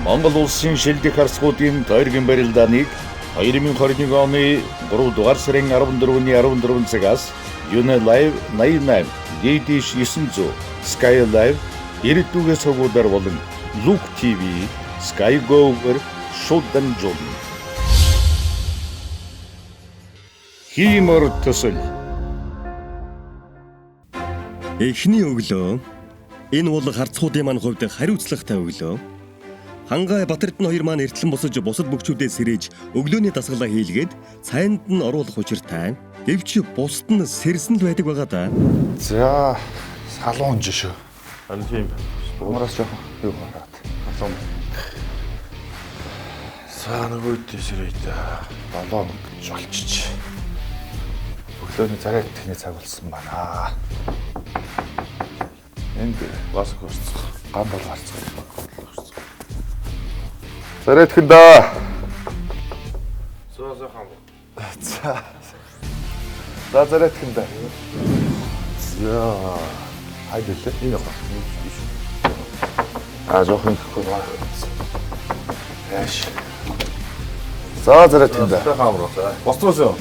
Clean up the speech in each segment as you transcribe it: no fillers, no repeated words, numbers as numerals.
Монгол улсын шилдэг харцгуудын тойргийн барилдааныг 2021 оны 3 дугаар сарын 14-ний 14 цагаас UNLive 88, DD 900, Sky Live 92 сувгуудаар болон Look TV, Sky Go-гээр шууд дамжуулна. Хиймэр төсөл. Эхний өглөө. Энэ бол харцгуудын маань хувьд хариуцлагатай өглөө. Хангай Батэрдэн хоёр маань эртлэн босож бусад бүгчүүдээ сэрэж өглөөний дасгалаа хийлгээд цайнд нь оруулах учиртай. Гэвч бусд нь сэрсэнд байдаг байгаа да. За, салуун жишээ. Ан тийм. Умраас жоохон юу гараад. Салуун. Саанагүйд сэрээд 7 хоног жолчиж. Өглөөний зарайд тэхний цаг болсон байна. Энд бас хөрцөх. ган бол гарцгаа. Зарайдхэн да. Зөөсөө хам. За зарайдхэн да. За хайд үлээ. Энэ яах вэ? Жоохон ихгүй байна. Яаш. За зарайдхэн да. Хамруу. Бостросоо.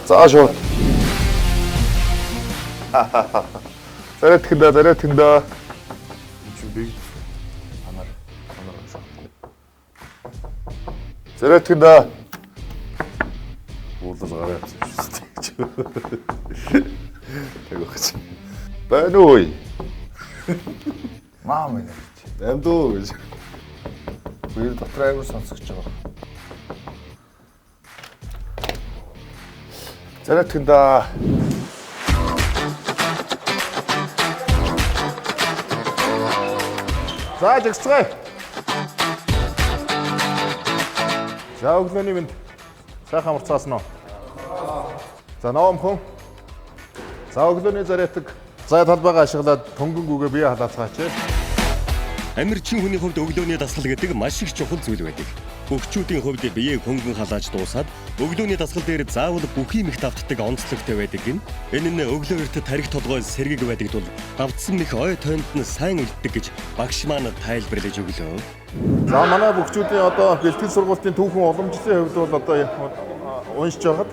За шууд. Зарайдхэн да. Чүбиг. Зарайдхэн да. Уулал гараа авсан шүү дээ. Тэгвэл байна уу? Маа минь. Амдуу гэж. Бид дотор аягүй сонсогч байгаа. Зарайдхэн да. За жигсгэй. За өглөөний минь сайхан амарцгаасан уу? За ноомхон. За өглөөний зарайдаг. За талбайгаа ашиглаад төнгөнгүүгээ бие халаацгаач. Амирчин хүний хувьд өглөөний дасгал гэдэг маш их чухал зүйл байдаг. Бүгчүүдийн хувьд биеийг хөнгөн халааж дуусаад өглөөний дасгал дээр заавал бүхий мэх давтдаг онцлогтой байдаг юм. Энэ нь өглөө эрт тарих толгой сэргийг байдаг тул давтсан мэх ой тойнд нь сайн үлддэг гэж багш маань тайлбарлаж өглөө. За манай бүгчүүдийн одоо бэлтгэл сургуулийн түүхэн уламжлалын хувьд бол одоо уншиж байхад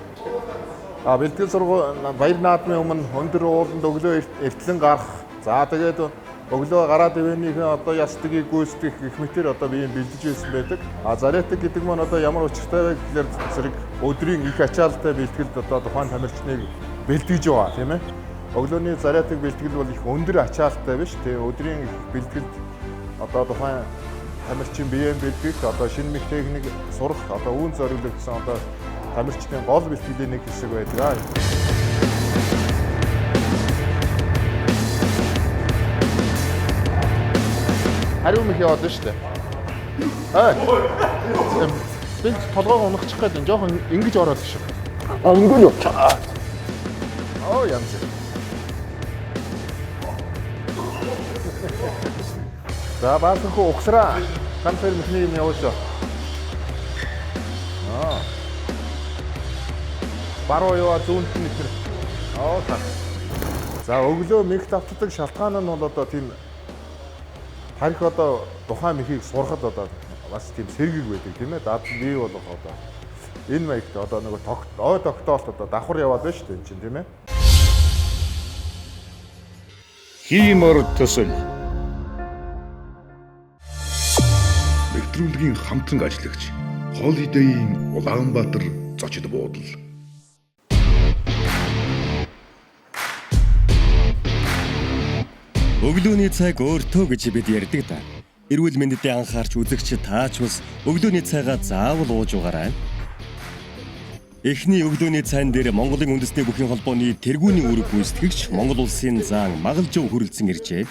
бэлтгэл сургууль баяр наадмын өмнө өндөр ууланд өглөө эртлэн гарах. За тэгээд өглөө гараад ивэнийхэн одоо ястгийг гүйцэтгэх гэх мэтэр одоо биеийг бэлдэж байсан байдаг. Зарайдаг гэдэг маань одоо ямар учиртай вэ гэхээр зэрэг өдрийн их ачаалтай бэлтгэлд одоо тухайн тамирчныг бэлтгэж байгаа тийм ээ. Өглөөний зарайдаг бэлтгэл бол их өндөр ачаалтай биш. Тэгээ өдрийн их бэлтгэлд одоо тухайн тамирчин биеийг бэлтгэх одоо шинэ мэх техник сурах одоо үүн зориулагдсан одоо тамирчдын гол бэлтгэлийн нэг хэсэг байдаг. Хариу мэх яваад байна шүү дээ. Би толгойг уначих гээд жоохон ингэж ороод шүү. Өнгөн юу? Оо янз. За баасанхуу угсраа. Канцер мөхний юм явуулж. Баруу яваа зүүнт нь тэр. Та. За өглөө мэх давтдаг шалтгаан нь бол одоо тийм тарих одоо тухайн мехийг сурахад одоо бас тийм сэргийг байдаг тийм ээ. Дад бий болох одоо энэ маягт одоо нэг ой тогтоолт одоо давхар яваад байна шүү дээ энэ чинь тийм ээ. Хиймэр төсөл. Нэвтрүүлгийн хамтран ажиллагч Holiday-ийн Улаанбаатар зочид буудал. Өглөөний цаг өөртөө гэж бид ярьдаг да. Эрүүл мэндэд анхаарч үзэгч таач бас өглөөний цайгаа заавал ууж угаарай. Эхний өглөөний цайн дээр Монголын үндэсний бүхий холбооны тэргүүний үүрэг гүйцэтгэгч Монгол улсын зан Магалжуу хүрэлцэн иржээ.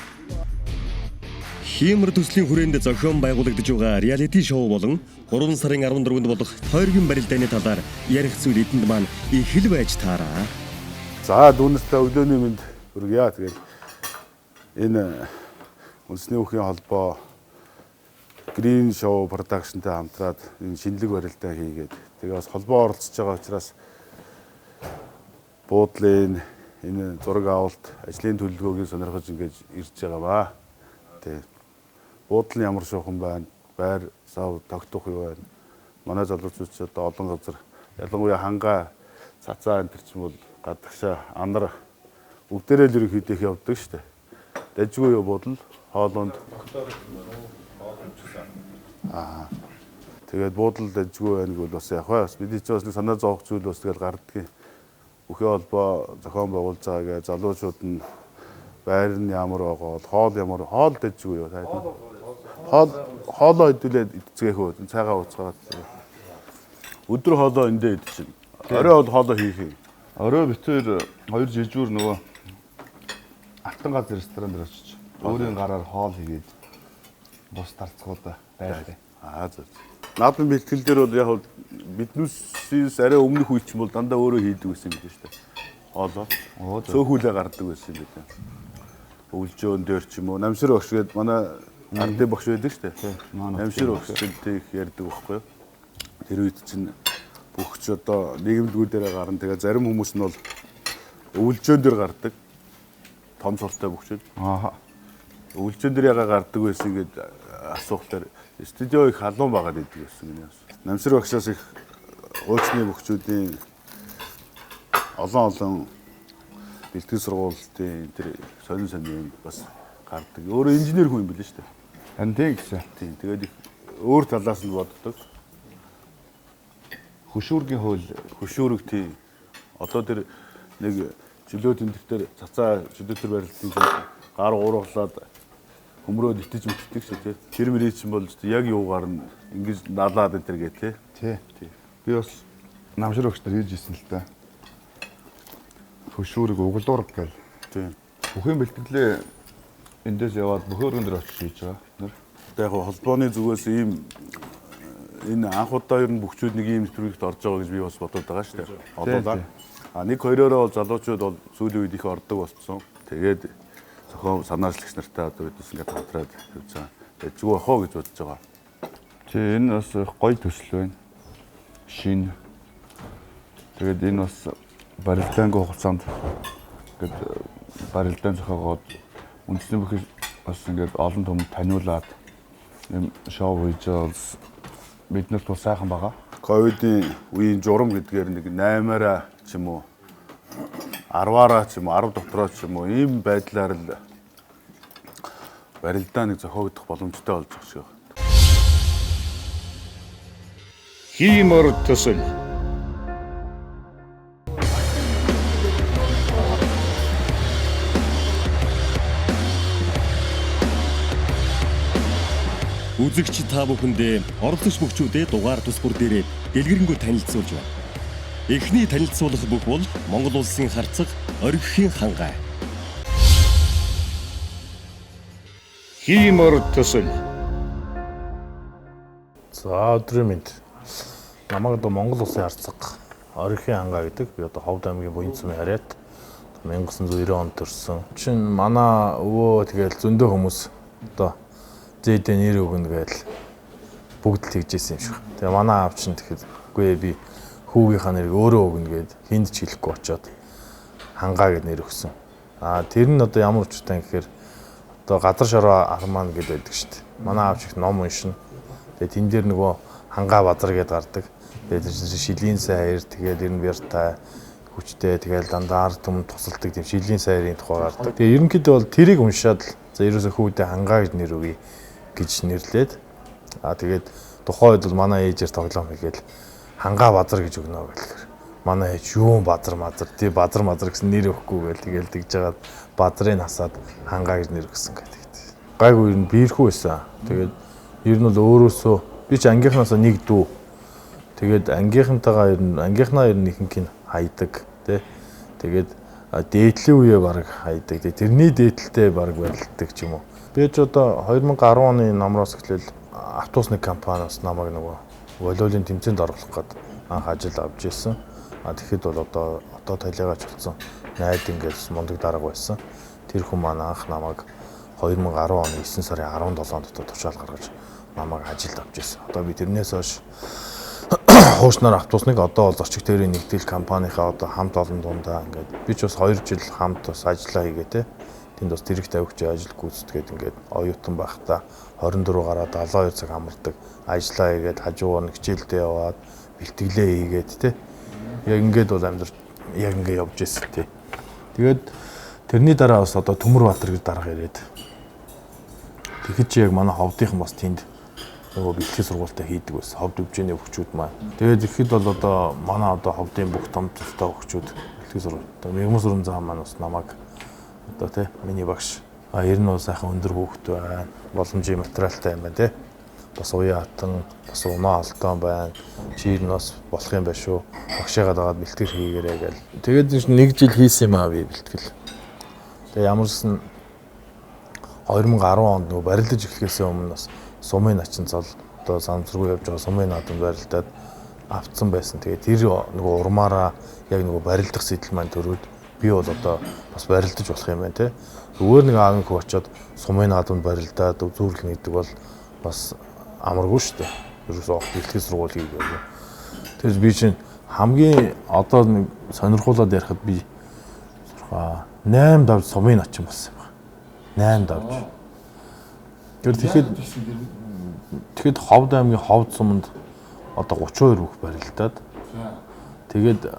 Хиймэр төслийн хүрээнд зохион байгуулагдж байгаа реалити шоу болон 3 сарын 14-нд болох тойргийн барилдааны талаар ярих зүйл эдэнд маань их л байж таараа. За дүүнэстэй өглөөний мэнд хүргье. Тэгээд энэ үндэсний бүхий холбоо Green Show Production-тай хамтраад энэ шинэлэг барилдаа хийгээд тэгээ бас холбоо оролцож байгаа учраас буудлын энэ зураг авалт ажлын төлөвлөгөөг сонирхож ингэж ирж байгаа ба. Тэгээ буудлын ямар шуухан байна, байр сав тогтох юу байна. Манай залуучууд ч одоо олон газар ялангуяа хангаа цацаа энэ төр ч юм бол гадагшаа анар бүгдээрээ л ерөнхийдөө их явдаг шүү дээ. Дажгүй юу буудал хоолонд тэгээд буудал дажгүй байна гэвэл бас яг бас бидний ч бас нэг санаа зовох зүйл бас тэгэл гарддаг. Бүхий холбоо зохион байгуулж байгаагээ залуучууд нь байр нь ямар байгаа хоол ямар хоол дажгүй юу тань. Хоолоо хэдүүлээд идцгээх үү цайгаа ууцгаад өдөр хоолоо эндээ идчихнэ. Орой хоолоо хийх юм. Орой битээр 2 жижүүр нөгөө алтан газ ресторан дээр очиж өөрийн гараар хоол хийгээд бус тарцгуудаа байлаа. Зөв. Наадмын бэлтгэл дээр бол яг биднээс арай өмнөх үеч юм бол дандаа өөрөө хийдэг байсан юм шүү дээ. Хоолоо. Цөөхүүлээ гардаг байсан юм байна. Өвлжөөн дээр ч юм уу, намшир багш гээд манай ардын багш байдаг шүү дээ. Намшир багштай их ярьдаг байхгүй юу? Тэр үед чинь бүх ч одоо нийгэмлэгүүд дээр гарна. Тэгээ зарим хүмүүс нь бол өвлжөөн дээр гардаг. Том суртай бүгчүүд. Өвлжөөн дээр яга гардаг байсан гээд асуухлаар студио их халуун байгаад идэг гэсэн юм. Намшир багшаас их уучны бүгчүүдийн олон бэлтгэл сургуулийн тэр сонин бас гардаг. Өөрөө инженер хүн юм билээ шүү дээ. Харин тийм гэсэн. Тийм. Тэгээд өөр талаас нь боддог. Хөшүүргийн хууль Хөшүүрэг тийм. Одоо тэр нэг жилөө тэмдэгтэр цацаа жилөөтөр барилтын гар уургалаад хөмрөөд итэж мэтдэг шүү тий. Тэр мөрий чинь бол яг юугаар нь ингэж налаад энэ төр гээ тий. Тий. Би бас намшир өгч нар хийж ирсэн л та. Хөшүүрэг углуурга гэл. Тийм. Бүхэн бэлтгэлээ эндээс яваад бөхөөргөн дээр очиж хийж байгаа. Яг холбооны зүгээс ийм энэ анх удаа ер нь бүгчүүд нэг ийм нэвтрүүлэгт орж байгаа гэж би бас бодоод байгаа шүү дээ. Одоолаа. Нэг хоёроо бол залуучууд бол сүүлийн үед их ордог болсон. Тэгээд зохион санаачлагч нартай одоо бидээс ингээд хамтраад явж байгаа. Тэгээд зүгөө хоо гэж бодож байгаа. Тий, энэ бас гоё төсөл байна. Шин. Тэгээд энэ бас барилдаангийн хугацаанд ингээд барилдаан зохиогоод үндэсний бүхэл бас ингээд олон түмэнд таниулаад юм шоу хийж байгаа биднэрт бас сайхан байгаа. Ковидын үеийн журам гэдгээр нэг 8-аараа ч юм уу 10-аараа ч юм уу 10 дотороо ч юм уу ийм байдлаар л барилдаа нэг зохиогдох боломжтой болж байгаа шүү. Хиймор төсөл. Үзэгч та бүхэндээ оролцогч бүгчүүдээ дугаар тус бүр дээрээ дэлгэрэнгүй танилцуулж байна. Эхний танилцуулах бүх бол Монгол улсын харцаг оргихийн хангай. Хиймор төсөл. За өдрийн мэнд. Намайг одоо Монгол улсын харцаг оргихийн хангай гэдэг. Би одоо Ховд аймгийн Буян цумын харьяат 1990 онд төрсэн. Чин манай өвөө тэгэл зөндөө хүмүүс одоо зээдэ нэр өгнө гээл бүгд л тэгжсэн юм шиг. Тэгээ манай аав чинь тэгэхэд үгүй би хүүгийнхаа нэрийг өөрөө өгнө гээд хинд ч хэлэхгүй очиод хангаа гэд нэр өгсөн. Тэр нь одоо ямар учиртай гэхээр одоо газар шороо арман гэд байдаг шүү дээ. Манай аав чих ном уншина. Тэгээ тэн дээр нөгөө хангаа базар гэд гардаг. Тэгээд шилийн сайр тэгээд ер нь бяртай хүчтэй тэгээд дандаа ард түмэнд тусалдаг тийм шилийн сайрын тухай гардаг. Тэгээ ерөнхийдөө бол тэрийг уншаад за ерөөсөө хүүдээ хангаа гэж нэр өгье гэж нэрлээд тэгээд тухайн үед бол манай ээжээр тоглоом хийгээл хангаа базар гэж өгнө гэхээр манай ээж юу базар тий базар гэсэн нэр өгөхгүй гээл тэгэл тэгж жагаад базрыг насаад хангаа гэж нэр өгсөн гэдэг. Гайгүй ер нь биерхүү байсан. Тэгээд ер нь бол өөрөөсөө би ч ангийнхнаасаа нэг дүү. Тэгээд ангийнхнаа ер нь ихэнх нь хайдаг тий. Тэгээд дээдлийн үеэ баг хайдаг. Тэрний дээдэлтэй баг барилддаг ч юм уу. Би ч одоо 2010 оны намраас эхлээл автобусны компаниас намайг нөгөө волейболын тэмцээнд оруулах гээд анх ажил авч ирсэн. Тэгэхэд бол одоо талигаач болсон. Найд ингээд мундаг дарга байсан. Тэр хүн маань анх намайг 2010 оны 9 сарын 17-нд тушаал гаргаж намайг ажилд авч ирсэн. Одоо би тэрнээс хойш хуушнаар автобусныг одоо бол зорчиг тээврийн нэгтгэл компанийнхаа одоо хамт олон дундаа ингээд би ч бас 2 жил хамт бас ажиллаа хийгээ те. тэнд бас тэрэг тавигч ажил гүйцэтгээд ингээд оюутан байхдаа 24 гараад 72 цаг амардаг. Ажлаа хийгээд хажуугаар нэг хичээлдээ яваад бэлтгэлээ хийгээд тий. Яг ингээд бол амьдрал яг ингээд явж ирсэн тий. Тэгээд тэрний дараа бас одоо Төмөрбаатар гэж дарга ирээд. Тэгэхэд чи яг манай ховдынхан бас тэнд нөгөө бэлтгэл сургуультай хийдэг байсан. Ховд өвчнээ хөгчүүд маань. Тэгээд ихэд бол одоо манай одоо ховдын бүх том тустай хөгчүүд бэлтгэл сургууль. Одоо Мягмар сүрэн зам маань бас намайг одоо тий миний багш. Ер нь бол сайхан өндөр хүүхэд байна. Боломжийн материалтай юм байна тий. Бас уян хатан, бас унаа алтан байна. Чи нь бас болох юм байна шүү. Багшаагаа дагаад бэлтгэл хийгээрэй гээл. Тэгээд нэг жил хийсэн юм аа би бэлтгэл. Тэгээд ямар ч 2010 онд нөгөө барилдаж эхлэхээс өмнө бас сумын начин цол одоо санамсаргүй явж байгаа сумын наадам барилдаад автсан байсан. Тэгээд тэр нөгөө урмаараа яг нөгөө барилдах сэтэл маань төрөөд би бол одоо бас барилдаж болох юм байна те. Зүгээр нэг аав хөө очиод сумын наадамд барилдаад үзүүрлэх гэдэг бол бас амаргүй шүү дээ. Ерөөсөө бэлтгэл сургууль хийгээгүй. Тэгэхээр би чинь хамгийн одоо нэг сонирхуулаад ярихад би 8 давж сумын начин болсон юм байна. 8 давж. Тэгэхэд Ховд аймгийн Ховд суманд одоо 32 бүх барилдаад тэгээд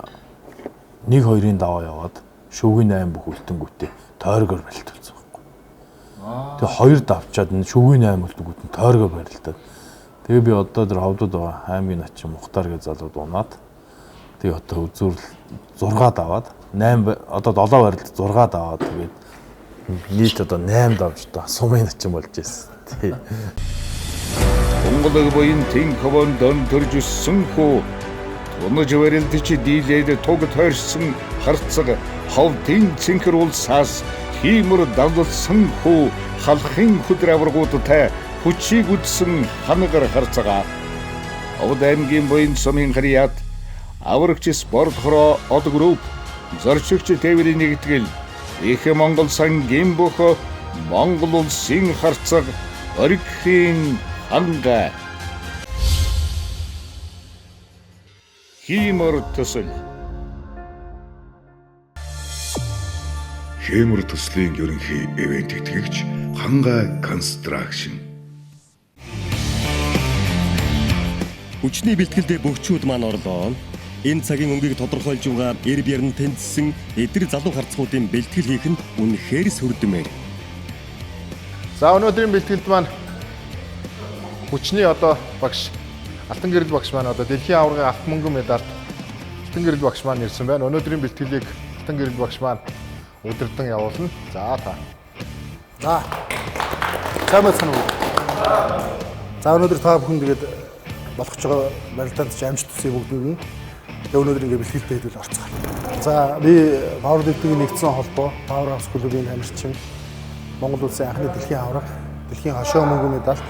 1-2-ын даваа яваад шүүгийн 8 бүх үлдэнгүүтээ тойргоор барилдсан байхгүй. Тэгээ 2 давчаад шүүгийн 8 үлдэнгүүтэн тойргоор барилдаад. Тэгээ би одоо тэр Ховдод байгаа аймгийн начин Мухтар гэж залууд унаад тэгээ одоо үзүүрл 6 даваад 8 одоо 7 барилд 6 даваад тэгээд нийт одоо 8 давж та сумын начин болж ирсэн. Тий. Монголыг боин тэн хавон дан төрж өссөн хөө өнөж барилдаж дийлээд туг тойрсон харцаг ховдын цэнхэр улсаас хиймэр давлсан хөө халахын хөдөр аваргуудтай хүчийг үдсэн ханагар харцага Ховд аймгийн боин сумын харьяат аврагч спорт хороо од групп зорчигч тээврийн нэгтгэл их Монгол сангийн бүх Монгол улсын харцаг оригхийн ханга хиймэр төсөл Хиймэр төслийн ерөнхий ивент тэтгэгч Ханга Construction. Хүчний бэлтгэлдээ бөхчүүд маань орлоо. Энэ цагийн өнгийг тодорхойлж байгаа эр бярн тэнцсэн эдгээр залуу харцгуудын бэлтгэл хийх нь үнэхээр сүрдэмээр. За өнөөдрийн бэлтгэлд маань хүчний одоо багш Алтан гэрэл багш маань одоо дэлхийн аваргын алт мөнгөн медальт Алтан гэрэл багш маань ирсэн байна. Өнөөдрийн бэлтгэлийг Алтан гэрэл багш маань удирдан явуулна. За та. За. Цаамаасан уу. За өнөөдөр та бүхэн тэгээд болох ч байгаа барилдаанд ч амжилт хүсье бүгдийг нь. Тэгээд өнөөдөр ингээд бэлтгэлтэй хэдүүл орцгоо. За би Powerlifting нэгдсэн холбоо Power House клубын амирчин Монгол улсын анхны дэлхийн аварга, дэлхийн хошоо мөнгөн медальт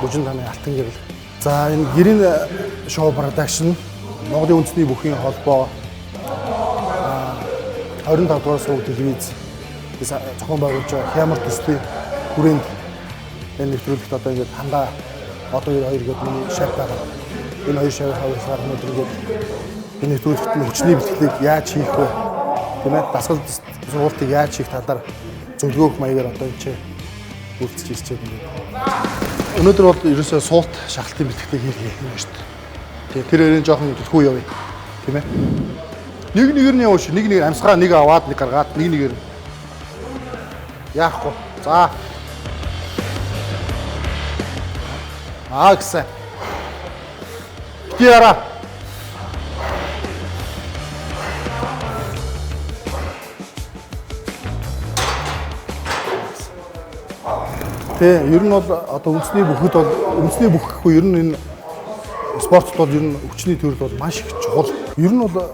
Бүжин таны Алтан гэрэл. За энэ гэрийн шоу продакшн Монголын үндэсний бүхний холбоо 25 дугаар сувг телевиз зохион байгуулж байгаа Хиймэр төслийн хүрээнд энэ нэвтрүүлэгт одоо ингээд хандаа одоо 2 гээд миний шав байгаа. Энэ хоёр шавь хавралгаар өнөөдөр ингээд энэ нэвтрүүлэгт нь хүчний бэлтгэлийг яаж хийх вэ? Тийм ээ, дасгал сургалтыг яаж хийх талаар зөвлөгөөх маягаар одоо энэ үйлчлж ирж байгаа юм. Өнөөдөр бол ерөөсөө суулт шахалтын бэлтгэлийг хийх юм шүү дээ. Тэр хоёрын жоохон төлхөө явъя. Тийм ээ. Нэг нэгээр нь явууш, нэг амьсгаа нэг аваад нэг гаргаад нэг нэгээр яахгүй. За. Гэсэн. Яра. Тэ ер нь бол одоо үндэсний бүхэд бол үндэсний бүх гэхгүй ер нь энэ спортод бол ер нь хүчний төрөл бол маш их чухал. Ер нь бол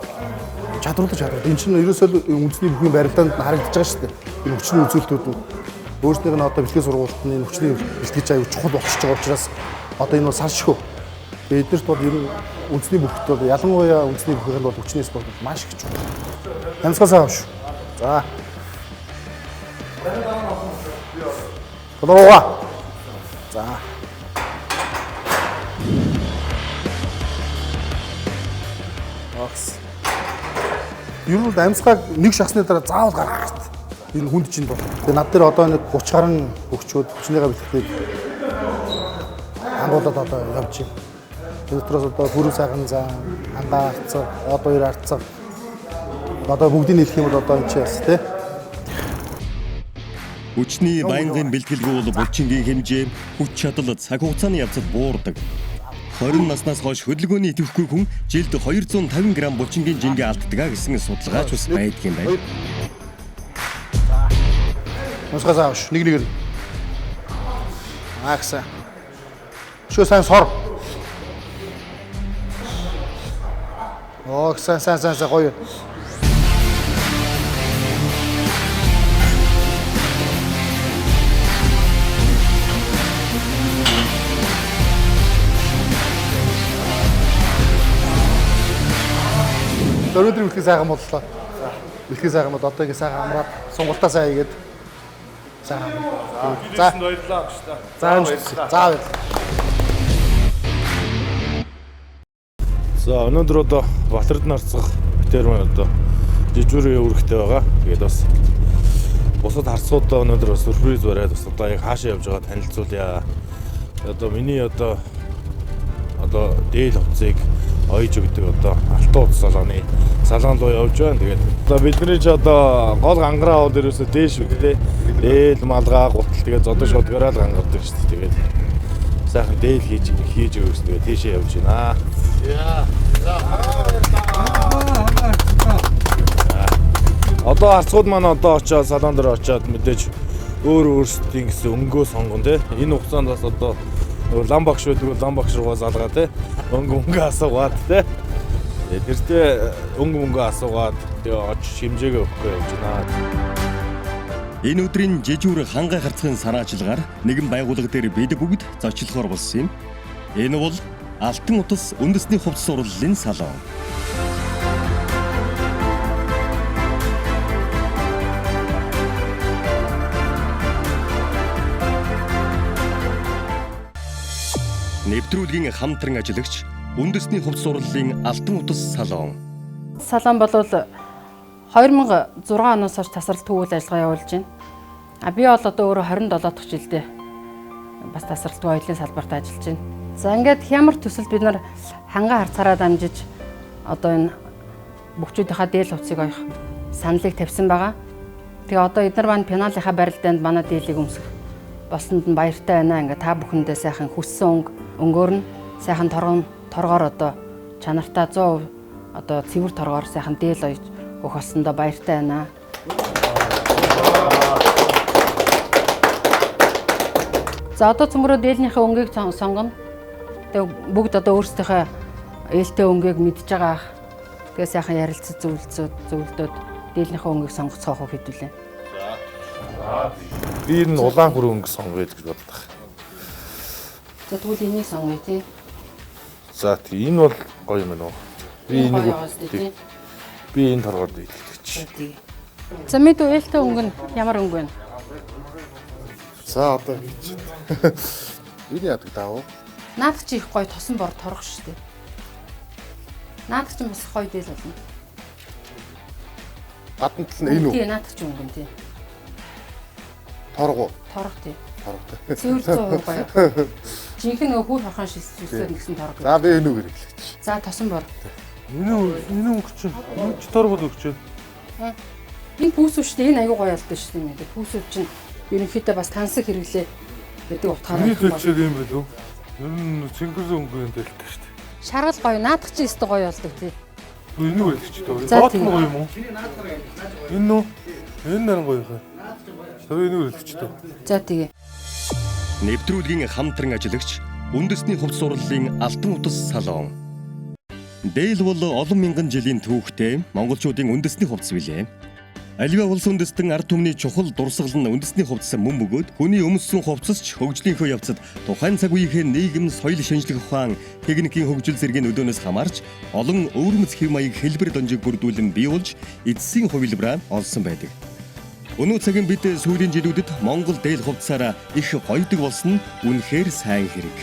чадварлаж хараад энэ чинь ерөөсөө үндэсний бүхний барилдаанд харагдаж байгаа шүү дээ. Энэ хүчний үзүүлэлтүүд нь өөрсдийнх нь одоо бэлтгэл сургуульд энэ хүчний бэлтгэж аюу чухал болчихж байгаа учраас одоо энэ бол салшгүй. Эднэрт бол ер нь үндэсний бүхт бол ялангуяа үндэсний бүхэл бол хүчний спорт маш их чухал. Амьсгалаа авш. За. Тодорхой. За. Окс. Ер нь амьсгал нэг шахсны дараа заавал гаргах хэрэгтэй. энэ хүнд чинь бол. Тэгээ над дээр одоо нэг 30 гаруй хөгчүүд хүчнийгээ бэлтгэдэг хангуулаад одоо явж байна. Тэр дотроос одоо бүрэн сайхан зан, хангаа арцаг, од хоёр арцаг одоо бүгдийг нийлэх юм бол одоо энэ чинь бас тий. Хүчний байнгын бэлтгэлгүй бол булчингийн хэмжээ, хүч чадал, цаг хугацааны явцад буурдаг. 20 наснаас хойш хөдөлгөөний идэвхгүй хүн жилд 250 г булчингийн жингээ алддаг гэсэн судалгаач бас байдаг юм байна. Мусгаас ааш нэг нэгээр. Акса. Шөө сайн сор. Оо сайн гоё. Өнөөдөр бэлтгэл сайхан боллоо. Бэлтгэл сайхан бол одоо ингэ сайхан амраад сунгалтаа сайн хийгээд сайхан. За баярлалаа гэж та. За баярлалаа. За өнөөдөр одоо Батэрд нарцах термин одоо жижүүрээ өргөхтэй байгаа. Тэгээд бас бусад харцуудаа өнөөдөр бас сюрприз бариад бас одоо яг хаашаа явж байгаа танилцуулъя. Одоо миний одоо дээл хувцсыг ойж өгдөг одоо Алтан утас салааны салаан руу явж байна. Тэгээд одоо бидний ч одоо гол гангараа аваад ерөөсөө дээш үгтэй. Дээл малгай гутал тэгээд зодон шодгороо л гангардаг шүү дээ. Тэгээд сайхан дээл хийж өгсөн. Тэгээд тийшээ явж байна. Одоо харцууд маань одоо очиод салаан дээр очиод мэдээж өөрсдийн гэсэн өнгөө сонгон тий. Энэ хугацаанд бас одоо лам багш байдаг лам багш руугаа залгаа тий. Өнгө асуугаад тий. Тэртээ өнгө асуугаад тэгээ очиж хэмжээгээ өгөхгүй явж байна. Энэ өдрийн жижүүр хангаа харцгийн санаачилгаар нэгэн байгууллага дээр бид бүгд зочлохоор болсон юм. Энэ бол Алтан утас үндэсний хувцас урлалын салон. Нэвтрүүлгийн хамтран ажиллагч үндэсний хувцас урлалын Алтан утас салон. Салон бол 2006 оноос хойш тасралтгүй үйл ажиллагаа явуулж байна. Би бол одоо өөрөө 27 дахь жилдээ бас тасралтгүй аялын салбарт ажиллаж байна. За ингээд хямар төсөлд бид нар хангаа харцаараа дамжиж одоо энэ бүгчүүдийнхаа дээл хувцсыг оёх саналыг тавьсан байгаа. Тэгээ одоо эдгээр маань пеналынхаа барилдаанд манай дээлийг өмсөх болсонд нь баяртай байна. Ингээд та бүхэндээ сайхан хүссэн өнгөөр нь сайхан торгоор одоо чанартай 100% одоо цэвэр торгоор сайхан дээл оёж өгөх болсондоо баяртай байна. За одоо цөмрөө дээлнийхээ өнгийг сонгоно. Тэгээ бүгд одоо өөрсдийнхөө ээлтэй өнгийг мэдж байгаа ах. Тэгээ сайхан ярилцаж зөвлөдөөд дээлнийхээ өнгийг сонгоцоохоо хэдүүлээ. Би энэ улаан хүрээ өнгө сонгоё гэж бодлоо. За тэгвэл энийг сонгоё тий. За тий энэ бол гоё юм байна уу? Би энэ торгоод дийлгэж. За мэд ээлтэй өнгө нь ямар өнгө вэ? За одоо хийж. Эний яадаг даав. Наад чи их гоё тосон бор торох шүү дээ. Наад чи бас гоё дээл болно. Гадна тал нь энэ үү? Тий, наад чи өнгө нь тий. Торгоо. Торох тий. Торгоо. Цэвэр 100% гоё. Жинхэнэ хүү хархан шилжүүлсээр нэгсэн торгоо. За би энэ үгээр хэлээч. За тосон бор. Энэ өнгө чинь торгоод өгч байна. Энэ пүүсүү шүү дээ. Энэ аюу гоё ялдаг шүү дээ. Пүүсүү чинь ерөнхийдөө бас тансаг хэрэглээ гэдэг утгаараа. Энэ хэлчихэд юм байл үү? Ер нь цэнгэр өнгө энэ дэлдэг шүү дээ. Шаргал гоё, наадах чи өстө гоё болдог тий. Энэ үү хэлчих дээ. Бот нь гоё юм уу? Энэ үү? Энэ наран гоё хаа. Тэр энэ үү хэлчих дээ. За тэгээ. Нэвтрүүлгийн хамтран ажиллагч үндэсний хувцас урлалын Алтан утас салон. Дээл бол олон мянган жилийн түүхтэй монголчуудын үндэсний хувцас билээ. Аливаа улс үндэстэн ард түмний чухал дурсгал нь үндэсний хувцас мөн бөгөөд хүний өмссөн хувцасч хөгжлийнхөө явцад тухайн цаг үеийнхээ нийгэм соёл шинжлэх ухаан техникийн хөгжил зэргийн өдөөнөөс хамаарч олон өвөрмөц хэв маяг хэлбэр донжиг бүрдүүлэн бий болж эцсийн хувилбараа олсон байдаг. Өнөө цагийн бид сүүлийн жилүүдэд Монгол дээл хувцасаараа их гоёдаг болсон нь үнэхээр сайн хэрэг.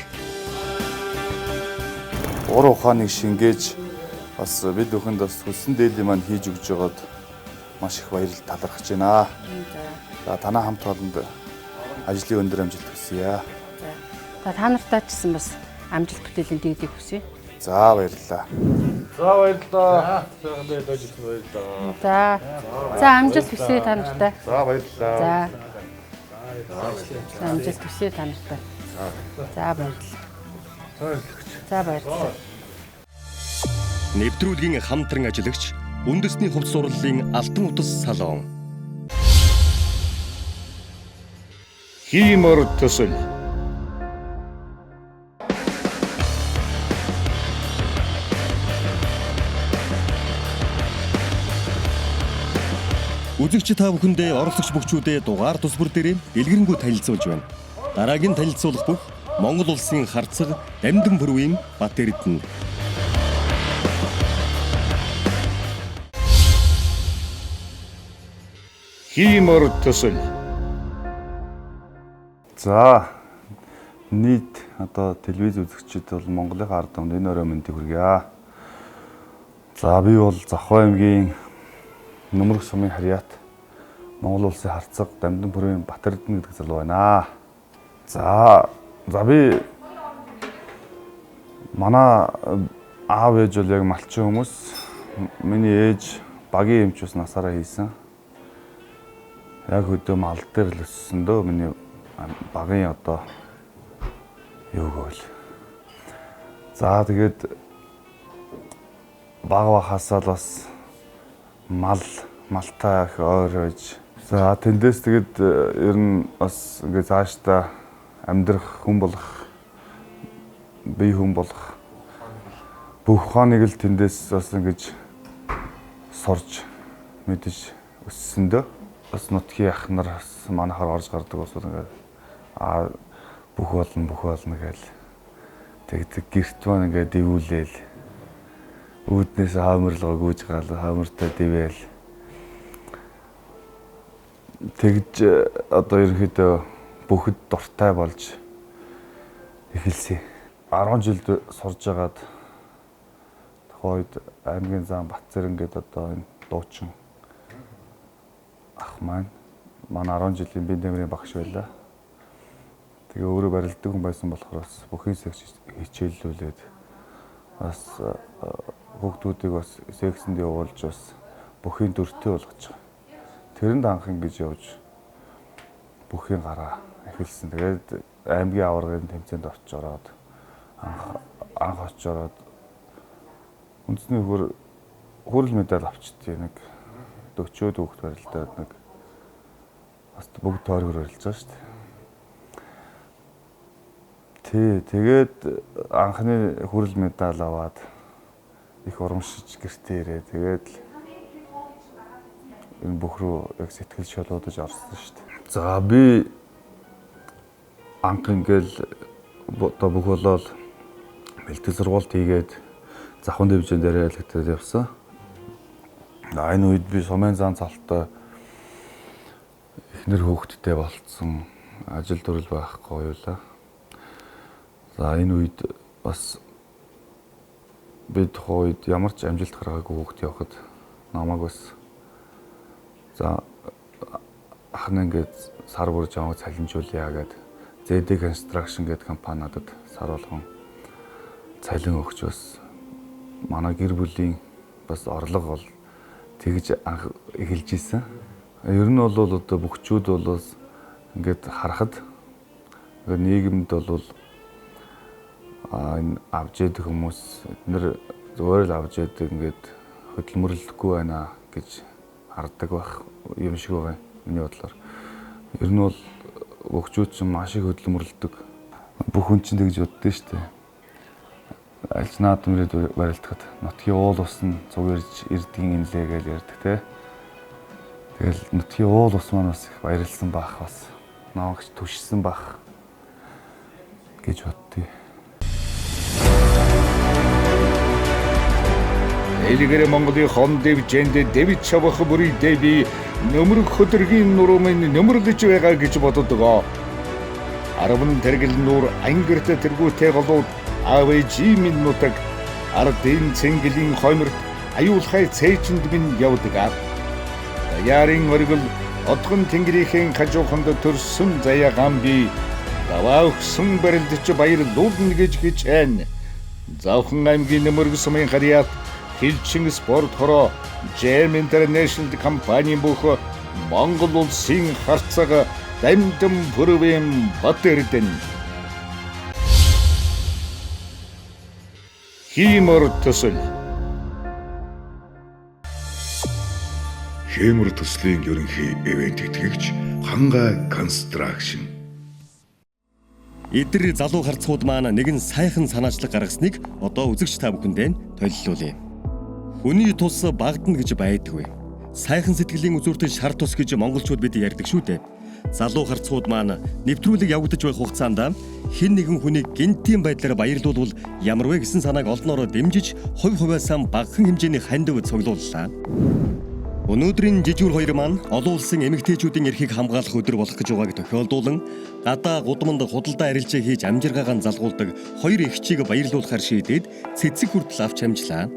Уур ухааныг шингээж бас бид бүхэнд бас хүссэн дээлийг маань хийж өгж байгаад маш их баярлал талархаж байна. За танай хамт олонд ажлын өндөр амжилт хүсье. За та нартай ч гэсэн бас амжилт бүтээлийн дийдийг хүсье. За баярлалаа. За баярлалаа. Сайхан дээр дойжсэн баярлалаа. За амжилт хүсье та нартай. За баярлалаа. За амжилт хүсье та нартай. За баярлалаа. За баярлалаа. Нэвтрүүлгийн хамтран ажиллагч үндэсний хувцас урлалын алтан утас салон. Хиймор төсөл. Үзэгч та бүхэндээ оролцогч бүгчүүдээ дугаар тус бүр дээрээ дэлгэрэнгүй танилцуулж байна. Дараагийн танилцуулах бүх Монгол улсын харцаг Дамдын Пүрвийн Бат Эрдэнэ. Хиймор төсөл. За нийт одоо телевиз үзэгчид бол Монголынхаа ард түмэнд энэ өрөө мэндийг хүргье. За би бол Завхай аймгийн Нөмрөх сумын харьяат Монгол улсын харцаг Дамдын Пүрвийн Бат Эрдэнэ гэдэг залуу байна. За би манай аав ээж бол яг малчин хүмүүс. Миний ээж багийн эмч ус насаараа хийсэн. Яг өдөө мал дээр л өссөн дөө миний багын одоо юу гэвэл. За тэгээд бахасаа л бас малтай их ойр байж. За тэндээс тэгээд ер нь бас ингээ цаашдаа амьдрах хүн болох, бие хүн болох бүх ухааныг л тэндээс бас ингэж сурж мэдэж өссөн дөө. Бас нутгийн ах нар манайхаар орж гардаг бас ингээд бүх болно гээл. Тэгдэг гэрт маань ингээд дивүүлээл. Үүднээс хаамрлага гүйж гал хаамртай дивээл. Тэгж одоо ерөнхийдөө бүхэд дуртай болж эхэлсэн. 10 жилд сурж агаад тухайд аймгийн зам Батцэрэн гэдэг одоо энэ дуучин ах маань 10 жилийн бие дэмрийн багш байлаа. Тэгээ өөрөө барилддаг хүн байсан болохоор бас бүхий секс хичээллүүлээд бас хүүхдүүдийг бас сексэнд явуулж бас бүхий дүртэй болгож байгаа. Тэрэнд анх ингэж явж бүхий гараа эхэлсэн. Тэгээд аймгийн аваргын тэмцээнд очиж ороод анх очиж ороод үндэсний хүрэл медаль авчдээ нэг 40-од хүүхд барилдаад нэг бас бүгд тойргоор барилж байгаа шүү дээ. Тэгээд анхны хүрэл медаль аваад их урамшиж гэртээ ирээ. Тэгээд энэ бүх рүү яг сэтгэл шалгуудаж орсон шүү дээ. За би анх ингээл одоо бүх болоод бэлтгэл сургалт хийгээд завхан дэвжээнд яриалагтад явсан. Энэ үед би сумын зан цалтаа эхнэр хүүхэдтэй болцсон. Ажил төрөл байхгүй юулаа. За энэ үед бас би тухайн үед ямар ч амжилт гаргаагүй хүүхэд явахад намайг бас за ахна ингээд сар бүр жамаг цалинжуулъя гэдэг ZD Construction гэдэг компани надад сар болгон цалин өгч бас манай гэр бүлийн бас орлого бол тэгж анх эхэлж исэн. Ер нь бол одоо бүгчүүд бол ингээд харахад нийгэмд бол энэ авж яадаг хүмүүс нэр зүгээр л авж яадаг ингээд хөдөлмөрлөхгүй байна гэж хардаг байх юм шиг байгаа миний бодлоор. Ер нь бол бүгчүүд ч маш их хөдөлмөрлөдөг. Бүх хүн чинь тэгж боддөө шүү дээ. Альч наадмэрээд барилдахад нутгийн уул ус нь цуг ирж ирдгийн инлээ гэж ярьдаг те. Тэгэл нутгийн уул ус маань бас их баярлсан баах бас намайг түшсэн баах гэж боддөө. Элигэр Монголын хон дэвжээнд дэвж чавах бүрий дэви нөмрөх хөдөргийн нурмын нөмрлөж байгаа гэж боддог. 10 тэргэл нуур ангирт тэргүүтэй голууд АВЖ минутаг ардын цэнгэлийн хойморт аюулхай цээжинд минь явдаг. Баярын оргил одхон тэнгэрийн хажууханд төрсөн заяа гамби даваа өгсөн барилдч баярлуулна гэж хичээн. Завхан аймгийн Нөмөрг сумын харьяат Хилчин спорт хороо Jam International компани бүх Монгол улсын харцаг дамдам бүрвэм бат эрдэнэ. Хиймэр төсөл. Хиймэр төслийн ерөнхий ивент итгэгч Хангай Construction. Эдгээр залуу харцууд маань нэгэн сайхан санаачлаг гаргасныг одоо үзэгч та бүхэндээ толиллуулъя. Хүний тус багдана гэж байдаггүй. Сайхан сэтгэлийн үзүүртэй шар тус гэж монголчууд бид ярьдаг шүү дээ. Залуу харцууд маань нэвтрүүлэг явагдаж байх хугацаанд хэн нэгэн хүнийг гинтийн байдлаар баярлуулвал ямар вэ гэсэн санааг олноороо дэмжиж хувь хувиасаа багахан хэмжээний хандив цуглууллаа. Өнөөдрийн жижигүр хоёр маань олон улсын эмэгтэйчүүдийн эрхийг хамгаалах өдөр болох гэж байгааг тохиолдуулан гадаа гудамд худалдаа арилжаа хийж амжиргаагаан залгуулдаг хоёр эгчийг баярлуулахар шийдээд цэцэг хүртэл авч амжлаа.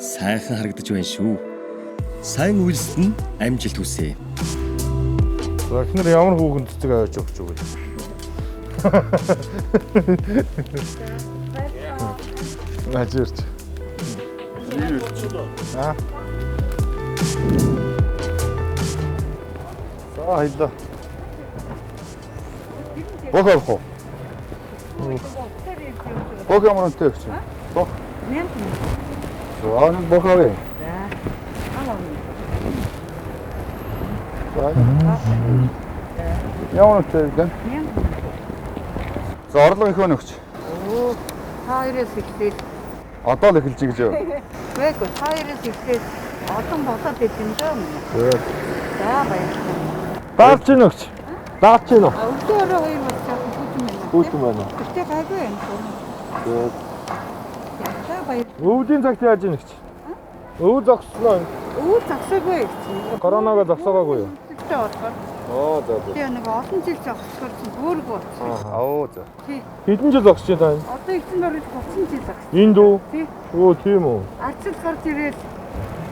Сайхан харагдаж байна шүү. Сайн үйлсэд нь амжилт хүсье. Эхнэр ямар хүүхэн цэцэг авч өгч өгөө. Нажирч. Аа. За хайда. Бохорхо. Бохомрон тэвч. Бох. Нет. Зоон бохове. Ямар тэвгэн? За орлого их өнөгч. Оо, таарээс ихлээд. Одоо л эхэлж гэж юу? Үгүй, таарээс ихлээд олон болоод идэв юм даа. За баярлалаа. Даач нөгч. Даач нөө. Өглөөрөө хоёр болчихсон хүүтэн байна. Хүүтэн байна. Гэтэ гайгүй юм. За баярлалаа. Өвлийн цагт яаж нэгч? Өв зогсноо. Өв зогсоогүй. Коронавиго зогсоогоогүй юу? Тэгтээ болохоор. Оо за. Тэгээ нэг олон жил зогсохоор чинь бүрг болчихсон. Аа за. Хэдэн жил зогсож байна? Одоо эцэн дөрөв 30 жил зогссон. Энд үү? Тий. Оо тийм үү. Арчил гарч ирээд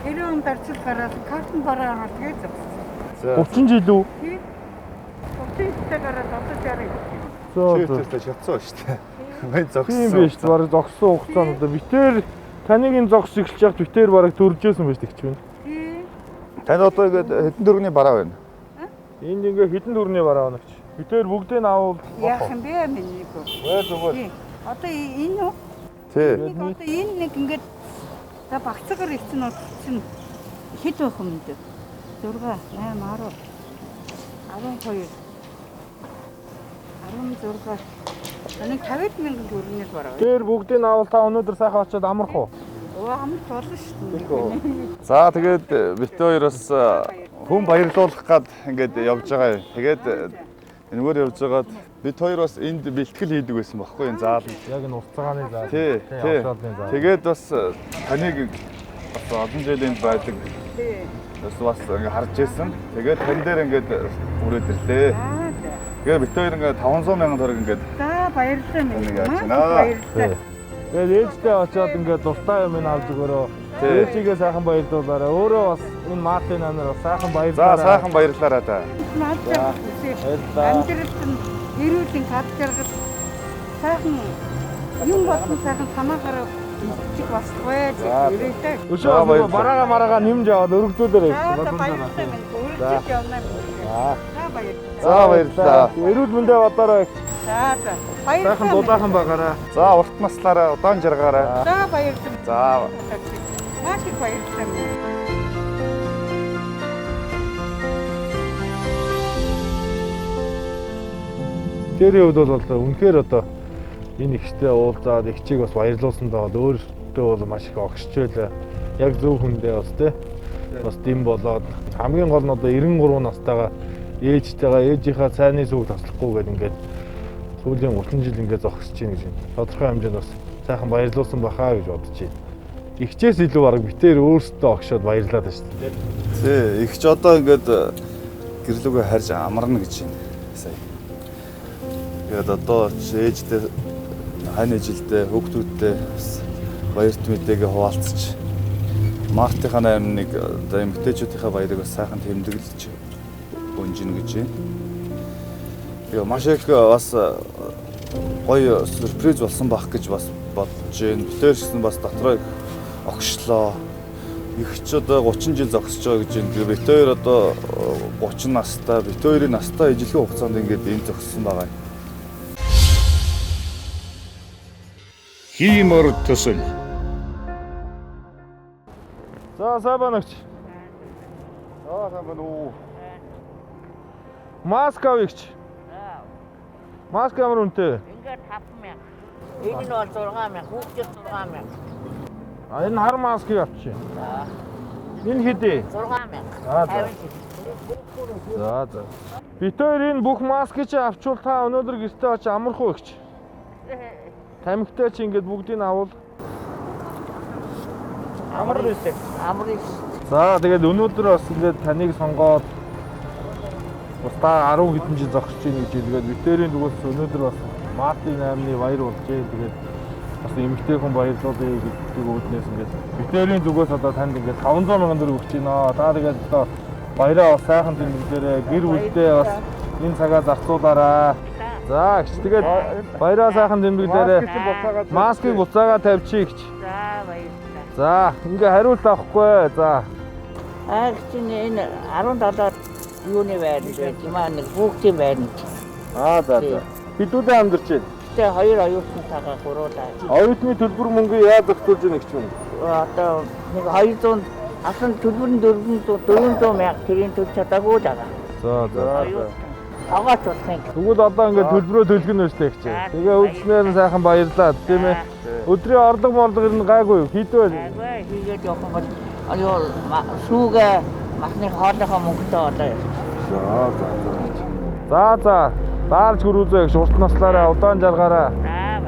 90 онд арчил гараад картон бараа тэгээд зогссон. 30 жил үү? Тий. 30 жилдээ гараад одоо 60. Зөө шатсан шүү дээ. Мэн зогссон. Тийм биш. Бараг зогссон хугацаанд одоо битээр таныг энэ зогс эхэлж яхад битээр бараг төржсэн байж тэгч байна. Тий. Тань одоо ингээд хэдэн төгрөгийн бараа байна? Энд ингээ хэдэн төгрөний бараа оногч. Битээр бүгдээ наавал Яах юм бэ миний гоо. зүгээр. Одоо энэ үү? Тий. Одоо энэ нэг ингээд за багцаагаар ихсэн нь чинь хэд байх юм бэ? 6, 8, 10, 12, 16. Нэг 50,000 төгрөгнээс бараа. Тэр бүгдээ наавал та өнөөдөр сайхан очиод амрах уу? Оо амт болно шүү дээ. За тэгээд бит хоёр бас хүн баярлуулах гад ингээд явж байгаа. Тэгээд энэгээр явж байгаад бит хоёр бас энд бэлтгэл хийдэг байсан байхгүй энэ заал. Яг энэ уццагааны заал. Тий. Тэгээд бас таныг бас олон жил энд байдаг. Бас ингээд харж ирсэн. Тэгээд тань дээр ингээд үрээд ирлээ. Тэгээд бит хоёр ингээд 500,000 төгрөг ингээд. За баярлалаа минь. Баярлалаа. Тэгээд ээжтэй очиод ингээд дуртай юм авч өгөөрөө. Ээжигээ сайхан баярлуулаарай. Өөрөө бас энэ Мартин анаар бас сайхан баярлалаа. За сайхан баярлалаа та. Амжилт нь эрүүлийн кад жаргал сайхан юм болсон сайхан санаагаараа чих басгүй. Өшөө бараага нэмж аваад өргөдүүлээрэй. За За баярлалаа. Эрүүл мэндэ бодоорой. За Сайхан дулаахан байгаарай. За урт наслаараа удаан жаргаарай. За баярлалаа. За маш их баярлалаа. Тэрийн хувьд бол үнэхээр одоо энэ ихтэй уулзаад ихчийг бас баярлуулсан даа өөртөө бол маш их огшч байлаа. Яг зөв хүндээ бас тий. Бас дэм болоод хамгийн гол нь одоо 93 настайгаа ээжийнхаа цайны сүг таслахгүй гэдэг ингээд сүүлийн 30 жил ингээд зогсож байна гэж байна. Тодорхой хэмжээнд бас сайхан баярлуулсан бахаа гэж бодож байна. Ихчээс илүү бараг битээр өөрсдөө огшоод баярлаад байна шүү дээ. тий, ихч одоо ингээд гэрлүүгээ харж амарна гэж байна. Сая. Тэгээд одоо ээжтэй хань ижилтэй хүүхдүүдтэй бас баярт мэдээгээ хуваалцаж Мартынхаа 8-ыг одоо эмэгтэйчүүдийнхээ баярыг бас сайхан тэмдэглэж өнжинэ гэж байна. Тэгээ маш их бас гоё сюрприз болсон байх гэж бас бодож байна. Битээр гэсэн бас дотроо огшлоо. Их ч одоо 30 жил зогсож байгаа гэж байна. Тэгээ бит хоёр одоо 30 настай, бит хоёрын настай ижилхэн хугацаанд ингээд энэ зогссон байгаа. Хиймор төсөл. За сайн байна гэж. Сайн байна уу. Маск авъягч. Маск ямар үнэтэй? Ингээд 5,000. Энэ нь бол 6,000, хүүхдүүд 6,000. Энэ хар маскыг авчих. Энэ хэдий? 6,000. За. Бид хоёр энэ бүх маскыг чи авчвал та өнөөдөр гэртээ очиж амрах уу гэж. Тамхитай чи ингээд бүгдийг авал. Амар үстэй. Амар их. За тэгээд өнөөдөр бас ингээд таныг сонгоод бас та 10 хэдэн жил зогсож ийн гэж хэлгээд битэрийн зүгээс өнөөдөр бас Мартин 8-ны баяр болжээ. Тэгээд бас эмэгтэй хүн баярлуулъя гэдгийг үүднээс ингээд битэрийн зүгээс одоо танд ингээд 500 сая төгрөг өгч байна. Та тэгээд одоо баяраа бас сайхан тэмдэглээрэй. Гэр бүлдээ бас энэ цагаа зарцуулаарай. За гэж тэгээд баяраа сайхан тэмдэглээрэй. Маскыг буцаагаа тавьчих гэж. За баярлалаа. За ингээ хариулт авахгүй. За. Чинь энэ 17 юуны байранд байж маа нэг хүүхдийн байранд. За. Бидүүдээ амьдарч байна. Тэгээ хоёр оюутнтайгаа гуруулаа. Оюутны төлбөр мөнгө яаж зохицуулж байна гэж байна? Одоо нэг 200 асан төлбөр нь 400 мянга тэрийн төлж чадаагүй даа. За. Агаач болсон. Тэгвэл одоо ингээ төлбөрөө төлгөн нь өстэй гэж. Тэгээ өвчнээр нь сайхан баярлаа тийм ээ. Өдрийн орлого ирнэ гайгүй юу? Хийдвэл. Гайгүй хийгээд явах бол аюул сүүгээ махны хоолойхоо мөнгөтэй одоо. За. Даарч хөрүүзөө гэж урт наслаараа удаан жаргаараа.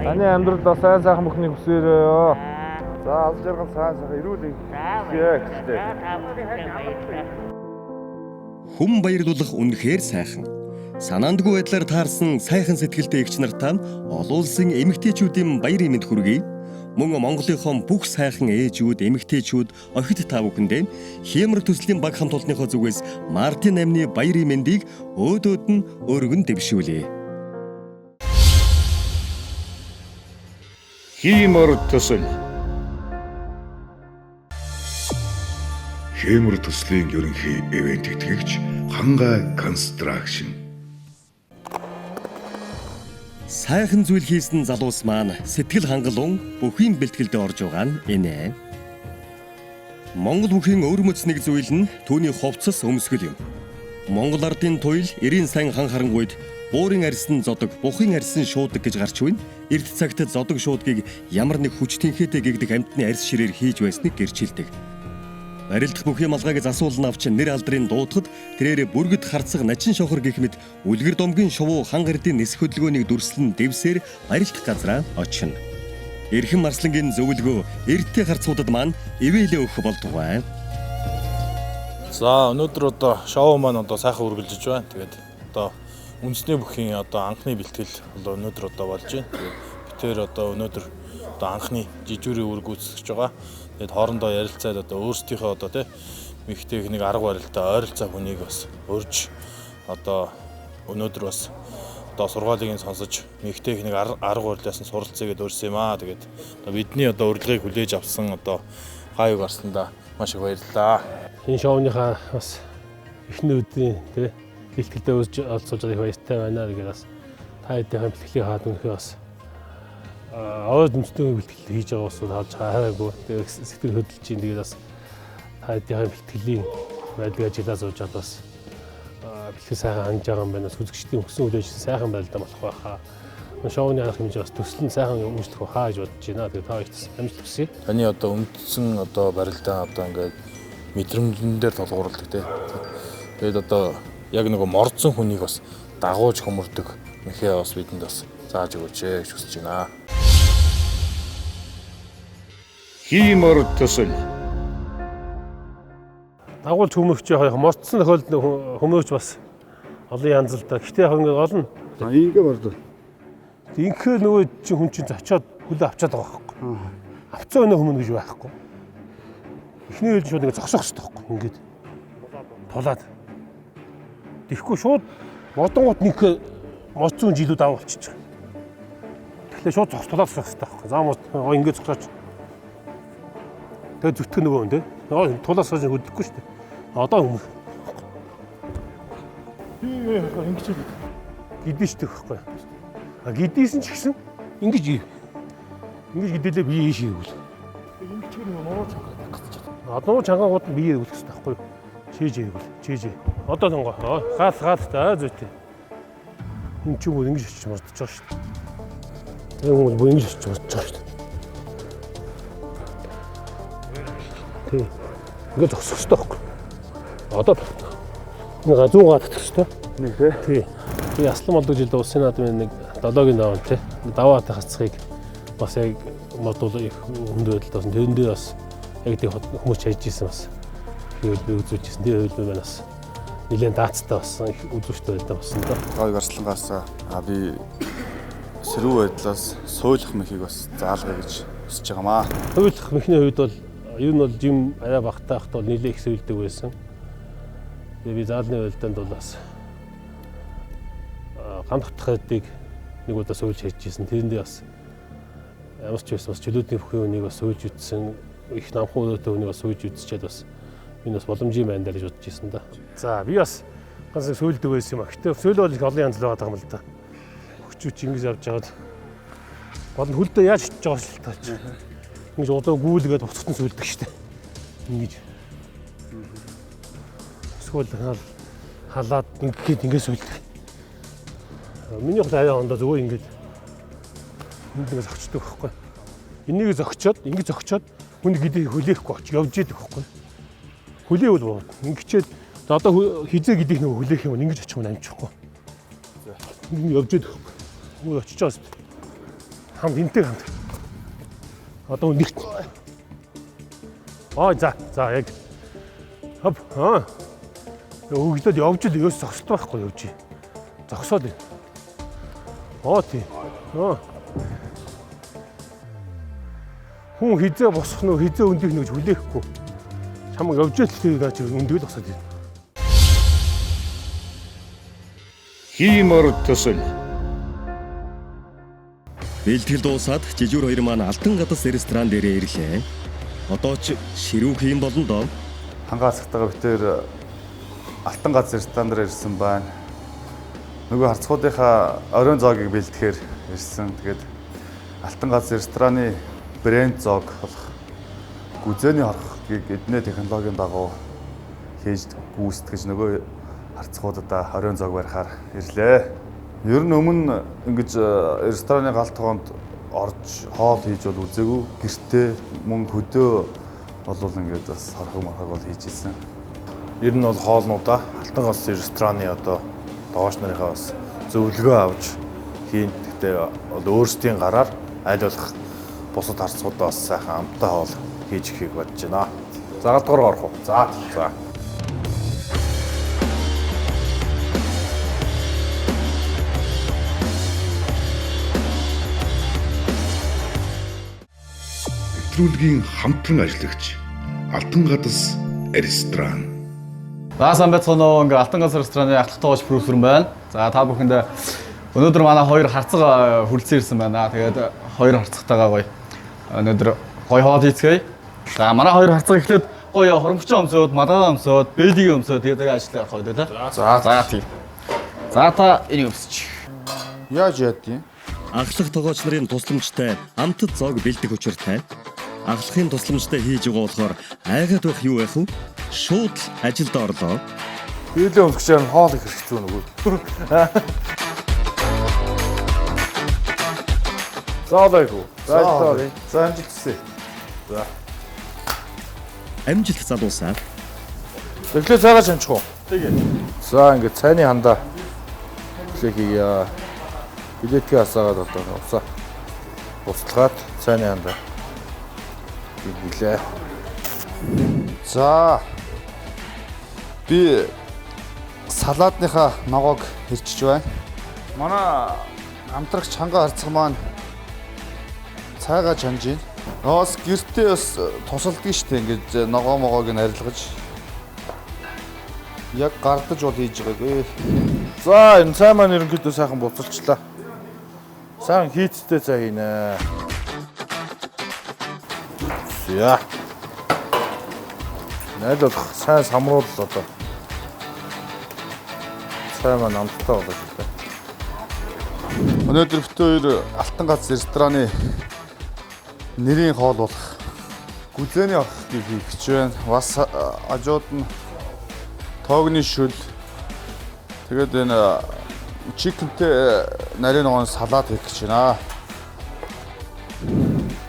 Таны амьдралд бас сайн бүхнийг хүсээрээ. За алж жаргал сайн ирүүлээ. Хүм баярлуулах үнэхээр сайхан. Санаандгүй байдлаар таарсан сайхан сэтгэлтэй эгч нартаа олон улсын эмэгтэйчүүдийн баярын мэнд хүргэе. Мөн Монголынхон бүх сайхан ээжүүд, эмэгтэйчүүд, охид та бүхэндээ Хиймор төслийн баг хамт олонныхоо зүгээс Мартин 8-ны баярын мэндийг өөдөөд нь өргөн дэвшүүлье. Хиймор төсөл. Хиймор төслийн ерөнхий ивент итгэгч Хангай Construction. Сайхан зүйл хийсэн залуус маань сэтгэл хангалуун бүхийн бэлтгэлд орж байгаа нь энэ. Монгол бүхийн өвөрмөц нэг зүйл нь түүний ховцос өмсгөл юм. Монгол ардын туйл 90 сан хан харангуйд буурын арьсан зодог, бухын арьсан шуудаг гэж гарч байна. Эрт цагт зодог шуудгийг ямар нэг хүч тэнхээтэй гэгдэх амьтны арьс ширээр хийж байсныг гэрчилдэг. Барилдах бүхий малгайг засуулна авч нэр алдрын дуутахад тэрээр бүргэд харцаг начин шохор гэх мэт үлгэр домгийн шувуу хан гардын нисэх хөдөлгөөнийг дүрслэн дэвсээр барилдах газраа очино. Эрхэм марслангийн зөвлөгөө эрттэй харцуудад маань ивэлээ өгөх болтугай. За өнөөдөр одоо шоу маань одоо сайхан үргэлжлэж байна. Тэгээд одоо үндэсний бүхийн одоо анхны бэлтгэл одоо өнөөдөр одоо болж байна. Тэгээд битээр одоо өнөөдөр одоо анхны жижүүрийн үүрэг үүсгэж байгаа. Тэгээд хоорондоо ярилцаад одоо өөрсдийнхөө одоо тийм их техник арга барилтай ойролцоо хүнийг бас өрж одоо өнөөдөр бас одоо сургаалыг сонсож их техник арга барилаас нь суралцъя гэдээ өрсөн юм аа. Тэгээд одоо бидний одоо урилгыг хүлээж авсан одоо хаяг гарсандаа маш их баярлалаа. Энэ шоуныхаа бас эхний өдрийн тий бэлтгэлдээ олцуулж байгаа их баяртай байна. Тэгээд бас та хэдийн бэлтгэлийн хаад өнөхөө бас аваад өмчтөний бэлтгэл хийж байгаа ус хааж хараагүй. Тэгээд сэтгэл хөдлөж чинь тэгээд бас та хэдийн бэлтгэлийн байдлыг ажиллаа сууж чад бас бэлтгэл сайхан хандж байгаа юм байна. Үзэгчдийн өгсөн үлээж сайхан байлдаа болох байхаа. Шоуны арга хэмжээ бас төсөл нь сайхан өмчлөх хаа гэж бодож байна. Тэгээд та ихс амжилт хүсье. Таны одоо өмдсөн одоо барилдаа одоо ингээд мэдрэмжэн дээр толгуурладаг тий. Тэгээд одоо яг нөгөө мордсон хүнийг бас дагуулж хөмөрдөг мэхээ бас бидэнд бас зааж өгөөч гэж хүсэж байна. Хиймор төсөл. Дагуулж хөмөрч мордсон тохиолдолд хөмөрч бас олон янзлтай. Гэхдээ яг ингээд олон ингээ болдог. Инхээр нөгөө хүн чинь зочоод хөлөө авчаад байгаа байхгүй. Авцаа өнөө хүмүүн гэж байхгүй. эхний үйл шууд ингээд зогсох хэрэгтэй байхгүй ингээд тулаад. Тэгэхгүй шууд модонгууд нэг мод зүүн жилүүд аваа болчихж байгаа. Тэгэхээр шууд зогсуулаад зогсох хэрэгтэй байхгүй. За мод ингээд зогсооч. Тэгээ зүтгэн нөгөө юм те. Тулаас хойш хөдлөхгүй шүү дээ. Одоо хүмүүс ингэж гидэж шүү дээ байхгүй. А гидээсэн ч гэсэн ингэж гидэлээ бие шийгүүл. Ингэж нэг нуруу чанга гацчих. Одоо чангаагууд нь бие үлдэх хэрэгтэй байхгүй. Чийжээ. Одоо сонгоо. Гал та зүйтэй. Энд ч юм уу ингэж очиж мордож байгаа шүү дээ. Тэгээ хүмүүс бүр ингэж очиж мордож байгаа шүү дээ. Тэг. Ингээд зогсох хэрэгтэй байхгүй. Одоо нэг 100 гаад татах хэрэгтэй. Нэг тий. Би Аслан болдог жилд улсын наадмын нэг 7-гийн даваа тий. Даваа тахацхыг бас яг модул хүнд байдалд болсон. Тэрэндээ бас яг тийм хүмүүс чийж ийсэн бас. Би үзүүлж ийсэн. Тэр хөлбөр маань бас нэлээд даацтай болсон. Их үзүүштэй байлаа болсон да. Гой гарслангаас би сэрүү байдлаас суйлах мэхийг бас заалгая гэж хүсэж байгаамаа. Суйлах мэхний хувьд бол ер нь бол жим арай багтаа хахад бол нэлээд их сөйлдөг байсан. Тэгээ би заалны байлдаанд бол бас гамдах хэдийг нэг удаа суйлж хийжсэн. Тэрэндээ бас ямар ч байсан бас чөлөөтийн бүхэн үнийг бас суйлж үтсэн. Их намхан өнөөтэй үнийг бас суйлж үтсчээд бас энэ бас боломжийн байна гэж бодож ирсэн да. За би бас ганц суйлдөг байсан юм а. Гэтэ суйл бол их олон янз л байгаа юм л да. Хүчүүч ингэж авч жагаад гол нь хөлдөө яаж хитж байгаа шил таач. Ингэж удаа гүйлгээд уцтан сүйлдэг штэ. Ингэж. Эсвэл халаад ингэж сүйлдэг. Миний хувьд аваа ондоо зүгээр ингэж ингэж зогчдөг байхгүй. Энийг зогчоод хүн гидээ хүлээхгүй оч явж идэг байхгүй. Хүлээвэл боо. Ингэчээд одоо хизээ гидэх нөгөө хүлээх юм ингэж очих юм амжихгүй. Ингэ явж идэг байхгүй. Өөр очиж байгаа шүү дээ. Хамт энтэй хамт. Одоо нэгт. За яг. Хоп. Өгдөөд явж л ёс зогсдог байхгүй явж. Зогсоод байна. Тийм. Хүн хизээ босох нөө хизээ өндөх нөө хүлээхгүй. Чамаг явж л тэр наач өндөө зогсоод байна. Хиймор төсөл. Бэлтгэл дуусаад жижүүр хоёр маань Алтан гадас ресторан дээрээ ирлээ. Одоо ч ширүү хийм болно доо. Хангаасгатайгаа битээр Алтан гадас ресторан дээр ирсэн байна. Нөгөө харцгуудынхаа оройн зоогийг бэлтгэхээр ирсэн. Тэгээд Алтан гадас рестораны брэнд зоог болох гүзээний хорхыг эднээ технологийн дагуу хийж гүйцэтгэж нөгөө харцгуудаа оройн зоог барихаар ирлээ. Ер нь өмнө ингэж рестораны галт тогоонд орж хоол хийж бол үзээгүй. Гэртээ мөн хөдөө болвол ингэж бас хорхог морхог бол хийж ирсэн. Ер нь бол хоолнуудаа Алтан гадас рестораны одоо доош нарынхаа бас зөвлөгөө авч хийн. Гэхдээ бол өөрсдийн гараар аль болох бусад харцгуудаа бас сайхан амттай хоол хийж ихийг бодож байна. За галдгаар орох уу? За. Нэвтрүүлгийн хамтран ажиллагч Алтан гадас ресторан. За сайн байцгаана уу. Ингээ Алтан гадас рестораны ахлах тоож продюсер байна. За та бүхэнд өнөөдөр манай хоёр харцаг хүрэлцэн ирсэн байна. Тэгээд хоёр харцагтайгаа гоё өнөөдөр гоё хоол хийцгээе. За манай хоёр харцаг эхлээд гоё хоромчоо өмсөөд, мадаа өмсөөд, бэлдийг өмсөөд тэгээд ажиллаж явах гоё тий. За тийм. За та энийг өмсөж. Яаж яадیں۔ Ахлах тогооч нарын тусламжтай амтд зоог бэлдэх учиртай. Ахлахын тусламжтай хийж байгаа болохоор айгаад байх юу байх вэ? Шууд ажилд орлоо. Биелээ өмсгч юм хоол их хэрэгтэй нүгүү. Заалайгуу. За амжилт хүсье. За. Амжилт залуусаа. Эхлээ цаагаа шамчих уу? Тэгээ. За ингээд цайны хандаа. Эхлэхийа. Билетгээ асаагаад одоо усаа. Устгалаад цайны хандаа. Билээ. За. Би салаадныхаа ногоог хэрчиж байна. Манай хамтрагч чанга харцаг маань цайгаа чанж байна. Бас гэртээ бас тусалдаг шүү дээ. Ингээд ногоо могоог нь арилгаж яг гардаж бол хийж байгаагүй. За энэ цай маань ерөнхийдөө сайхан буцалчлаа. Сайн хийцтэй цай хийнэ. Яа. Найдвар сайн самруулал одоо. Цай маань амттай болоод байна. Өнөөдөр бит хоёр Алтан гац рестораны нэрийн хоол болох гүзээний ах хийх гэж байна. Бас ажууд нь тоогны шүл. Тэгээд энэ чикентэй нарийн ногоон салат хийх гэж байна.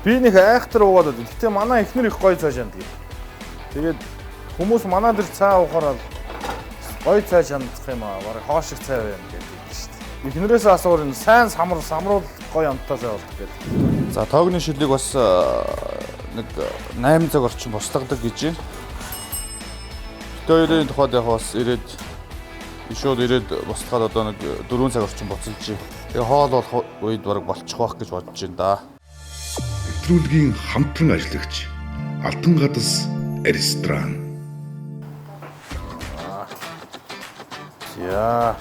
Би нэг айхтар уугаад байна. Гэтэ манай эхнэр их гоё цай шаанддаг. Тэгээд хүмүүс манай дээр цай уухаар гоё цай шаандах юм аа. Бараг хоо шиг цай байна гэдэг шүү дээ. Эхнэрээс асуур энэ сайн самруул гоё амттай цай болдог гэдэг. За тоогны шүлийг бас нэг 8 цаг орчим босдогдог гэж байна. Хоёрын тухайд яг бас ирээд шууд ирээд босдоход одоо нэг 4 цаг орчим буцалж. Тэгээ хоол болох үед бараг болчих واخ гэж бодож байна да. Нэвтрүүлгийн хамтран ажиллагч Алтан гадас ресторан. Яа.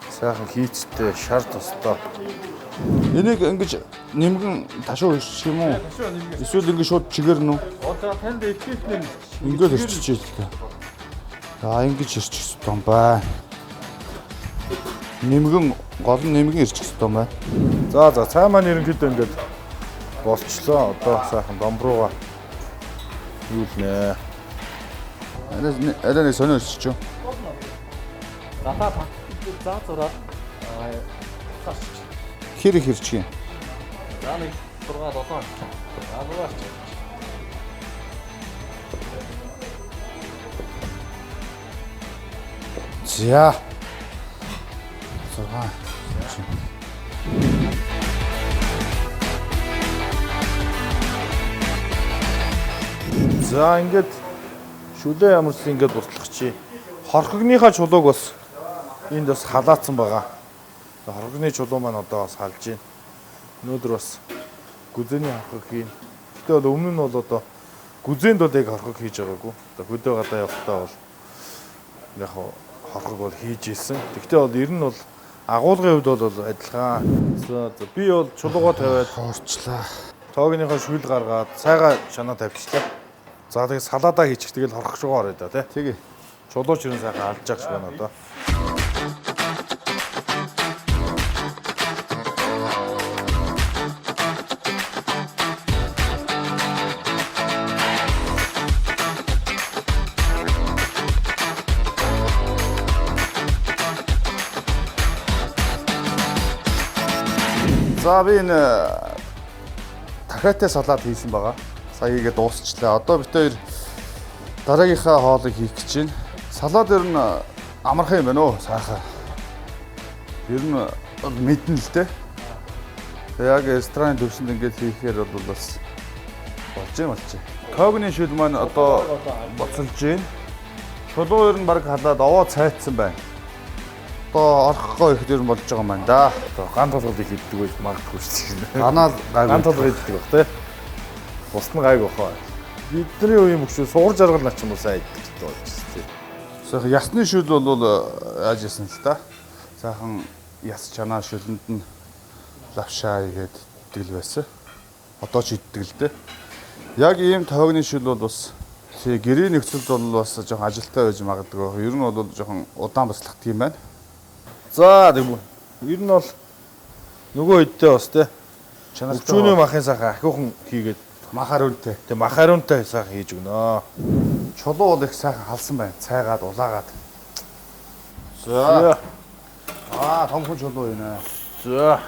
Сайхан хийцтэй шар тостой. Энийг ингэж нэмгэн ташуу ирчих юм уу? Эсвэл ингэ шууд чигээр нь үү? Одоо танд итгэхнэр ингээд ирчих хэлээ. За ингэж ирчих юм байна. Нэмгэн гол нь нэмгэн ирчих юм байна. За цай маань ерөнхийдөө ингээд болчлоо. Одоо сайхан домбрууга юу л нэ. Арай нэг сонио ирчих юм. За зураад Хэр их ирчих юм? За нэг 6 7. За. За ингээд шүлээ ямарсан ингээд буцлах чи. Хорхогныхаа чулууг бас энд бас халаацсан байгаа. Хорхогны чулуу маань одоо бас халж байна. Өнөөдөр бас гүзээний хорхог хийн. Гэтэ бол өмнө нь бол одоо гүзээнд бол яг хорхог хийж байгаагүй. Одоо хөдөө гадаа явахдаа бол яг хорхог бол хийж ийсэн. Тэгтээ бол ер нь бол агуулгын хувьд бол адилхан. За би бол чулуугаа тавиад хуурчлаа. Тоогныхоо шүл гаргаад цайгаа шанаа тавьчихлаа. За тэгээд салаадаа хийчих тэгэл хорхог руугаа орё да тий. Тэгээ. Чулуу ч юм сайхан алж байгаа ч байна одоо. За би энэ дахиатай салат хийсэн байгаа. Сая хийгээд дуусчлаа. Одоо бид хоёр дараагийнхаа хоолыг хийх гэж байна. Салат ер нь амархан юм байна уу? Сайхан. Ер нь мэднэ л дээ. Яг ресторан төвшөнд ингээд хийхээр бол бас болж юм. Когны шүл маань одоо боцолж байна. Чулуу ер нь баг халаад овоо цайцсан байна. Одоо орхохгүй их ер нь болж байгаа юм байна да. Одоо ган толгойд хийддэг байж магадгүй шүү дээ. Ганаа ган толгой хийддэг баг тий. Бус нь гайгүй хаа. Бидний үеийн мөчөө суур жаргал нач юм уу сайн иддэг ч болж тий. Сайхан ясны шүл бол яаж ясан л та. Сайхан яс чанаа шүлэнд нь лавшаа игээд иддэг л байсан. Одоо ч иддэг л дээ. Яг ийм тоогны шүл бол бас гэрээ нөхцөлд бол бас жоохон ажилтаа байж магадгүй. Ер нь бол жоохон удаан баслахдаг юм байна. За тэгвэл ер нь бол нөгөө хэдтэй бас тий. Чанарчууны махын сайхан ахиухан хийгээд махаруунтай. Тэг махаруунтай сайхан хийж өгнө. Чулуу бол их сайхан халсан байна. Цайгаад улаагаад. За. Томхон чулуу байна. За.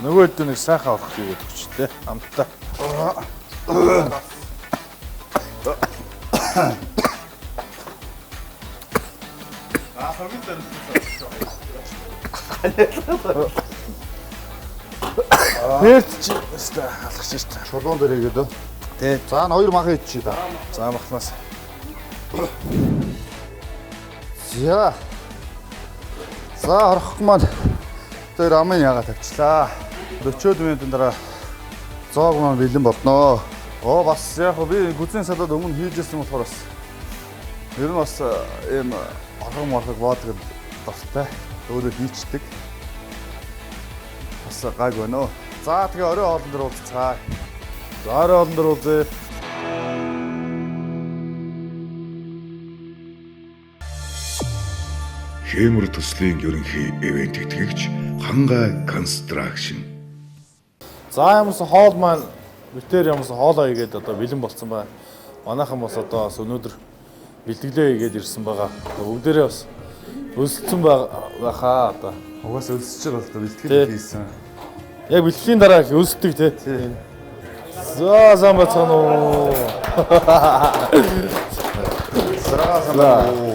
Нөгөө хэд нэг сайхан орох хийгээд өгчтэй. Амттай. Тэрч өстой халах шээ. Чулуун дээр игээд өө. Тий. За н хоёр мах идчихээ да. За махнаас. За. За орох маань тэр амын ягаа тавьчлаа. 40 минутын дараа зоог маань бэлэн болноо. Бас яг би гүзэн салаад өмнө хийжсэн болохоор бас ер нь бас ийм орхон боодог дуртай. Өөрөө хийчдэг. Бас гайг байна. За тэгээ орой хоолн дээр уулзцаа. За орой хоолн дээр уулзъя. Хэмэр төслийн ерөнхий ивент итгэгч Хангай Construction. За ямарсан хоол маань битээр ямарсан хоолоо игээд одоо бэлэн болсон байна. Манайхан бас одоо бас өнөөдөр бэлтгэлээ игээд ирсэн байгаа. Бүгдээрээ бас өлссөн байхаа одоо. Угаас өлсөж байгаа л бэлтгэл хийсэн. Яг бэлтгэлийн дараа өлсдөг тий. За сайн бацхан уу.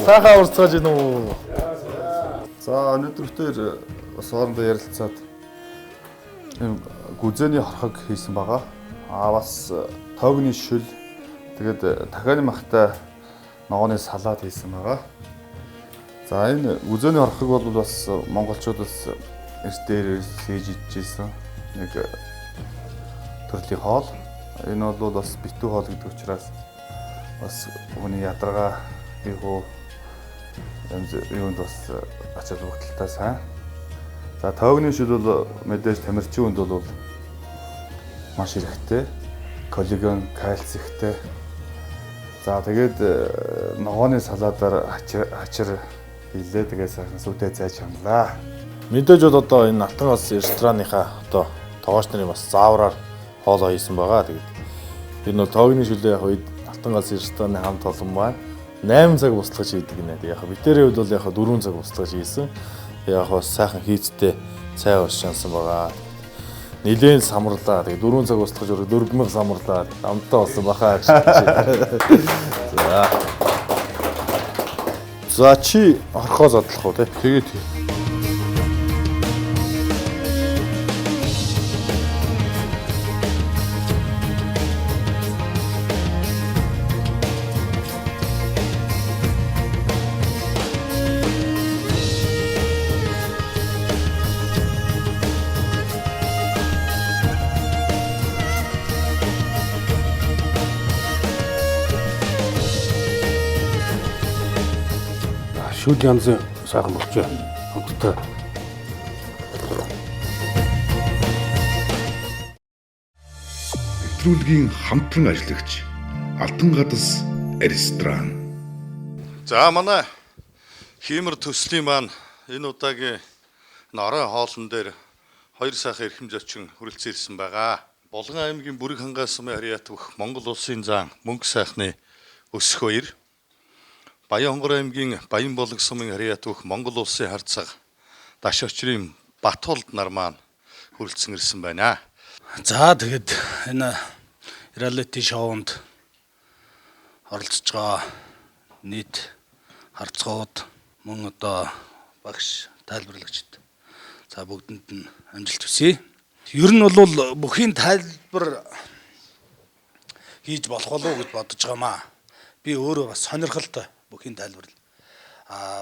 Сахаа урцгааж гин үү. За өнөөдрөөр бас хоорондоо ярилцаад ийм гүзээний хорхог хийсэн байгаа. Бас тоогны шүл тэгээд дахианы махтай ногооны салаад хийсэн байгаа. За энэ гүзээний хорхог бол бас монголчуудаас эрт дээр хийж ижижсэн нэг төрлийн хоол. Энэ бол бас битүү хоол гэдэг учраас бас хүний ядаргаа ийхүү юунд бас ачаал бүгдэлтэй сайн. За тоогны шүл бол мэдээж тамирчин хүнд бол маш хэрэгтэй. Коллаген, кальци ихтэй. За тэгээд ногооны салаадаар хачир хийлээ. Тэгээд сайхан сүдэ зайж ханлаа. Мэдээж одоо энэ Алтан галс ресторанныхаа одоо тоогооч нарын бас заавраар хоолоо хийсэн байгаа. Тэгээд энэ тоогны шүлээ яг үед Алтан галс рестораны хамт олон байна. 8 цаг буслагч хийдэг нэ. Яг битэрийн үед бол яг 4 цаг буслагч хийсэн. Яг бас сайхан хийцтэй цай ус шансан байгаа. Нилээн самарлаа. Тэгээ 4 цаг буслагч өөрөө 4000 самарлаа. Амттай болсон бахаа гэж. За чи орхоо задлах уу те. Тэгээд Шүл янзын сайхан болчихё. Хамттай. Нэвтрүүлгийн хамтран ажиллагч Алтан гадас ресторан. За манай Хэмэр төслийн маань энэ удаагийн орой хоолн дээр хоёр сайхан эрхэм зочин хүрэлцэн ирсэн байгаа. Булган аймгийн Бүрэг хангаа сумын харьяат бүх Монгол улсын зан мөнгө сайхны өсөх баяр. Баянгор аймгийн Баян болог сумын харьяат бүх Монгол улсын харцаг Даш очрын Батболд нар маань хүрэлцэн ирсэн байна. За тэгэд энэ реалити шоунд оролцож байгаа нийт харцгууд мөн одоо багш тайлбарлагчид за бүгдэнд нь амжилт хүсье. Ер нь бол бүхий тайлбар хийж болох болов уу гэж бодож байгаамаа. Би өөрөө бас сонирхолтой бүхий тайлбарлал.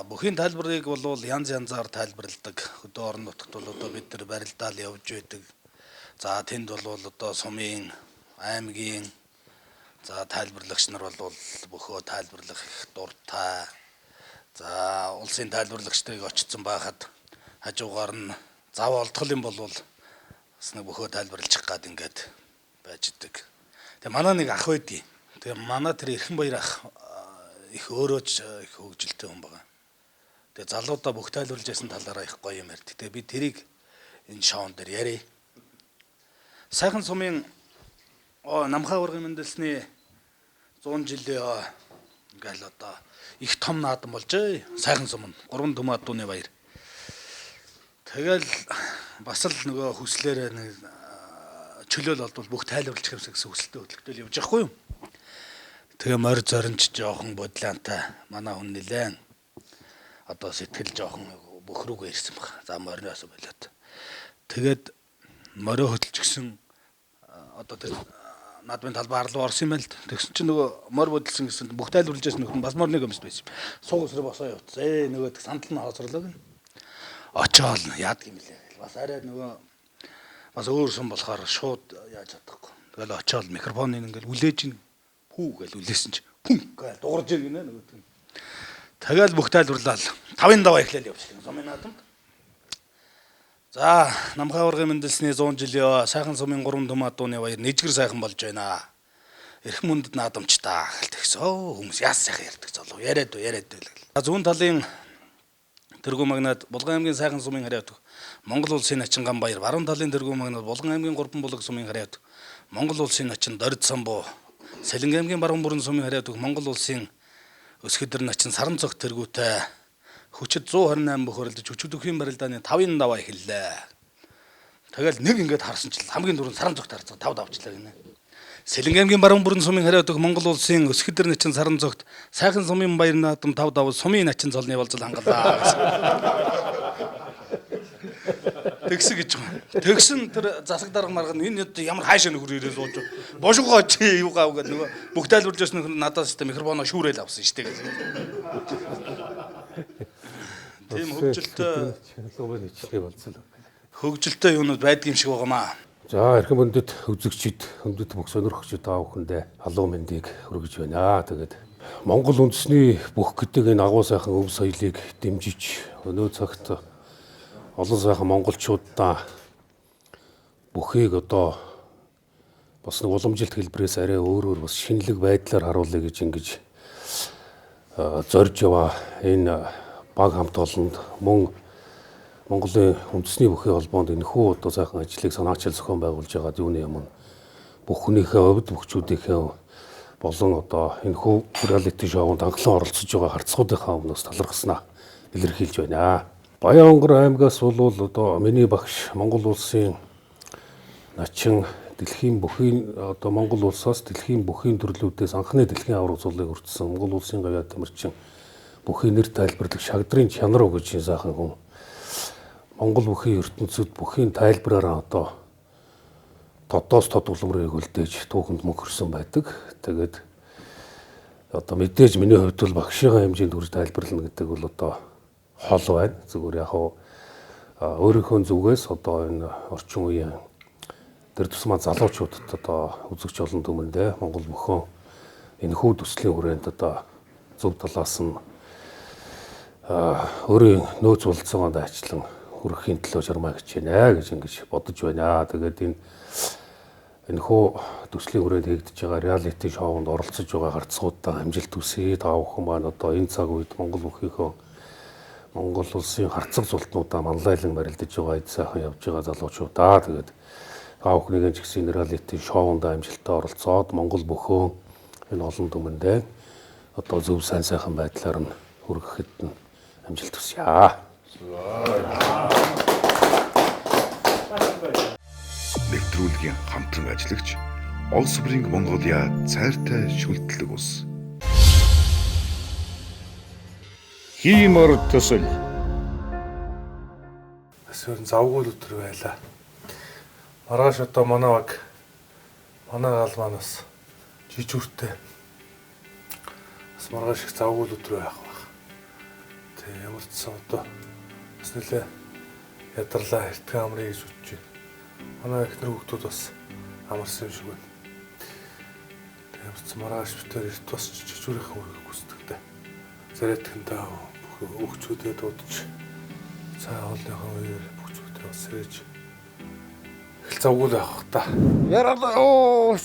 Бүхий тайлбарыг бол янз янзаар тайлбарладаг. Өдөө орон нутагт бол одоо бид нар барилдаал явж байдаг. За тэнд бол одоо сумын аймгийн за тайлбарлагч нар бол бөхөө тайлбарлах их дуртай. За улсын тайлбарлагчдыг очсон байхад хажуугаар нь зав олдгол юм бол бас нэг бөхөө тайлбарлах гад ингээд байж идэг. Тэгээ манай нэг ах байдгийг. Тэгээ манай тэр эрхэн баяр ах их өөрөө ч их хөгжилтэй хүн байгаа. Тэгээ залуудаа бүх тайлбарлаж ясан талаараа их гоё юм ярьд. Тэгээ би тэрийг энэ шоун дээр ярив. Сайхан сумын намхай ургын мэндэлсний 100 жилийн ингээл одоо их том наадам болжээ. Сайхан сум нь 3 төмөө дууны баяр. Тэгэл бас л нөгөө хүслээр нэг чөлөөл болдвол бүх тайлбарлаж хэмсэх гэсэн хүсэлтэй хөдөлгөөл явж байхгүй юу? Тэгээ морь зоринч жоохон бодлаантай манай хүн нэлээд одоо сэтгэл жоохон бөхрүүгээ ирсэн баг. За мориноос болоод. Тэгээд морио хөдөлж гисэн одоо тэр наадмын талбай руу орсон юм байна л. Тэгсэн чинь нөгөө морь бодолсон гэсэн бүх тайлбарлаж нөхөн бас морны гомс байсан. Сууг өсрөө босоо явцсан. Нөгөө сандал нь хоцорлоо гэн. Очоол яадаг юм лээ. Бас арай нөгөө бас өөрсөн болохоор шууд яаж чадахгүй. Тэгэл очоол микрофоныг ингээл үлээж ин хүү гэж үлээсэн чи пүм гэж дуурж иргэнэ нөгөө. Тэгэл бүх тайлбарлал 5-ын даваа эхлээл явчихсан. Сумын наадамд. За, намхай ургын мэндэлсний 100 жилийн сайхан сумын 3 думаа дууны баяр нэжгэр сайхан болж байна. Эрх мөндөд наадамч та гэлтэгсэн. Хүмүүс яас сайхан ярьдаг золов. Яриад л. Зүүн талын тэргүүн магнад Булган аймгийн сайхан сумын хариуд Монгол улсын Начинган баяр, баруун талын тэргүүн магнад Булган аймгийн 3 булаг сумын хариуд Монгол улсын Начин Дорд самбуу, Сэлэнг аймгийн баруун бүрэн сумын хариуд Монгол улсын Өсгөдөр Начин Саран цогт тэргүүтэй хүчит 128 бүх хөрөлдөж хүчтөхийн барилдааны 5-ын даваа эхэллээ. Тэгэл нэг ингээд харсан чил хамгийн дөрөв Саран цогт харцгаа 5 давчлаа гинэ. Сэлэнг аймгийн баруун бүрэн сумын хариуд Монгол улсын Өсгөдөр Начин Саран цогт сайхан сумын баяр наадам 5 давал сумын начин цолны болзол хангалаа. Тэгс гэж байна. Тэгсэн тэр засаг дарга марга энэ ямар хаашаа нөхөр ирээ сууж бошгоо чи юу gaав гэдэг нөгөө бүх тайлбарлаж нөхөр надаас тэ микрофоно шүүрэл авсан штэ гэж. Тийм хөгжилтэй юунууд байдаг юм шиг байгаамаа. За эрхэм бөндөд үзэгчид, хөндөд бүх сонирхогчид та бүхэндээ халуун мэндийг хүргэж байна. Тэгээд Монгол үндэсний бүх гэдэг энэ агуу сайхан өв соёлыг дэмжиж өнөө цагт олон сайхан монголчуудаа бүхийг одоо бас нэг уламжилт хэлбэрээс арай өөрөөр бас шинэлэг байдлаар харуулъя гэж ингэж зорж яваа энэ баг хамт олонд мөн Монголын үндэсний бүхий холбоонд энэхүү одоо сайхан ажлыг санаачил зохион байгуулж байгаа юуны юм бүх хүнийхээ өвд бүхчүүдийнхээ болон одоо энэхүү реалити шоунд анхлан оролцож байгаа харцгуудынхаа өмнөөс талархснаа илэрхийлж байна. Баянгор аймгаас бол одоо миний багш Монгол улсын Начин дэлхийн бүхий одоо Монгол улсаас дэлхийн бүхий төрлүүдээс анхны дэлхийн авраг цолыг өртсөн Монгол улсын гавьяа тамирчин бүхий нэр тайлбарладаг шагдрын чанар гэж сайхан хүн Монгол бүхий ертөнцид бүхийн тайлбараараа одоо тодоос тод улмрыг үлдээж түүхэнд мөнгө хөрсөн байдаг. Тэгээд одоо мэдээж миний хувьд бол багшийн хэмжээнд хүрч тайлбарлана гэдэг бол одоо хол байна. Зүгээр яг өөрийнхөө зүгээс одоо энэ орчин үеийн тэр тусмаа залуучуудад одоо үзэгч олон түмэндээ Монгол бүхэн энэхүү төслийн хүрээнд одоо зөв талаас нь өөрийн нөөц болцоогонд ажиллан хүрэхийн төлөө журмаа гэж байна гэж ингэж бодож байна. Тэгээд энэхүү төслийн хүрээнд хийгдэж байгаа реалити шоунд оролцож байгаа харцгуудаа амжилт хүсье. Та бүхэн маань одоо энэ цаг үед Монгол бүхийнхөө Монгол улсын харцаг зултнуудаа манлайлан барилдаж байгаа эд сайхан явж байгаа залуучуудаа тэгээд та бүхнийг ч гэсэн реалити шоунд амжилттай оролцоод Монгол бүхэн энэ олон түмэндээ одоо зөв сайн сайхан байдлаар нь хүргэхэд нь амжилт хүсье. Нэвтрүүлгийн хамтран ажиллагч Allspring Mongolia цайртай шүлтлэг ус. Хиймор төсөл. Эсвэл завгүй өдөр байлаа. Маргааш одоо манай баг манай гал манаас жижигүртэй. Бас маргааш их завгүй өдөр байх баг. Тэг ямар ч сан одоо бас нэлээ ядарлаа эртхэн амрыг гэж үзэж байна. Манай эхнэр хүүхдүүд бас амарсан юм шиг байна. Тэг ямар ч маргааш битээр эрт бас жижигүрийн үргийг хүсдэгтэй. Зэрэгтэнтэй өгчүүдээ дуудаж цаа хоолныхоо үеэр бүгчүүдээ бас сэрэж их завгүй байх та. Яралаа оо.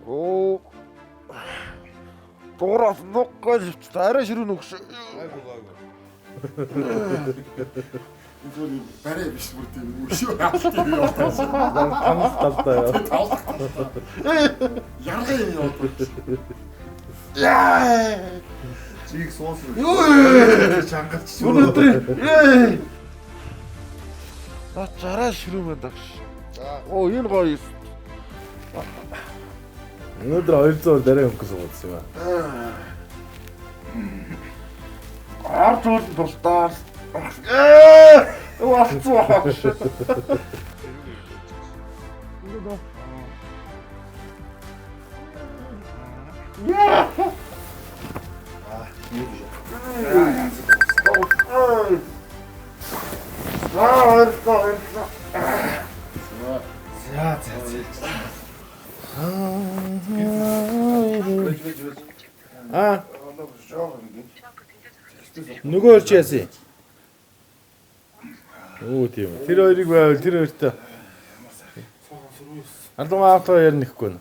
Оо. Дуурас нуггаж арай ширүүн өгш. 이거는 발에 비슷할 때 우시오 나한테 이러면서 감스답다요. 야래요. 야! 직 소스. 장갑 치고. 나 잘하 싫으면 딱. 이거 гоё. өнөөдөр 200 дараа өнгөсөн болсон юм аа. Ард зүйл дуртаар. Нөгөө ч яасан. Оо тийм. Тэр хоёрыг байвал тэр хоёртой. Андуун автоо ярих нэхгүй нэ.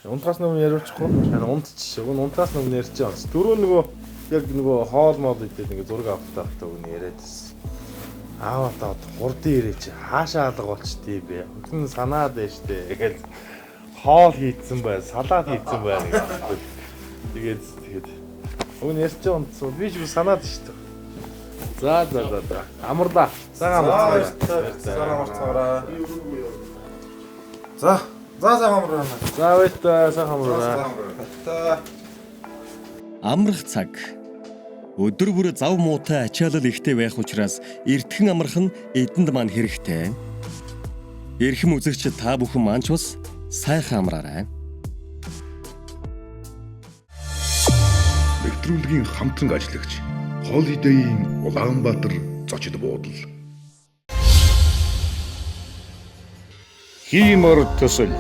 Унтаас нэг яриучихгүй. Харин унтчих. Уг нь унтаас нэг ярьж байгаа. Дөрөв нөгөө яг нөгөө хоол моол идээд ингээ зураг авахтаа үг нь яриад байсан. Аава та хурдан ирээч. Хаашаа алга болчтий бэ? Хүн санаад байж тээ. Тэгэл хоол хийцэн бай, салаад хийцэн байна гэх. Тэгээд уг нь ярьж байгаа унтсан. Би ч санаад шүү дээ. За. Амарлаа. Цагаан амарцгаараа. За амраа. За баяртай сайхан амраа. Амрах цаг. Өдөр бүр зав муутай ачаалал ихтэй байх учраас эртхэн амрах нь эдэнд маань хэрэгтэй. Эрхэм үзэгчид та бүхэн маань ч бас сайхан амраарай. Нэвтрүүлгийн хамтран ажиллагч Holiday-ийн Улаанбаатар зочид буудал. Хиймор төсөл.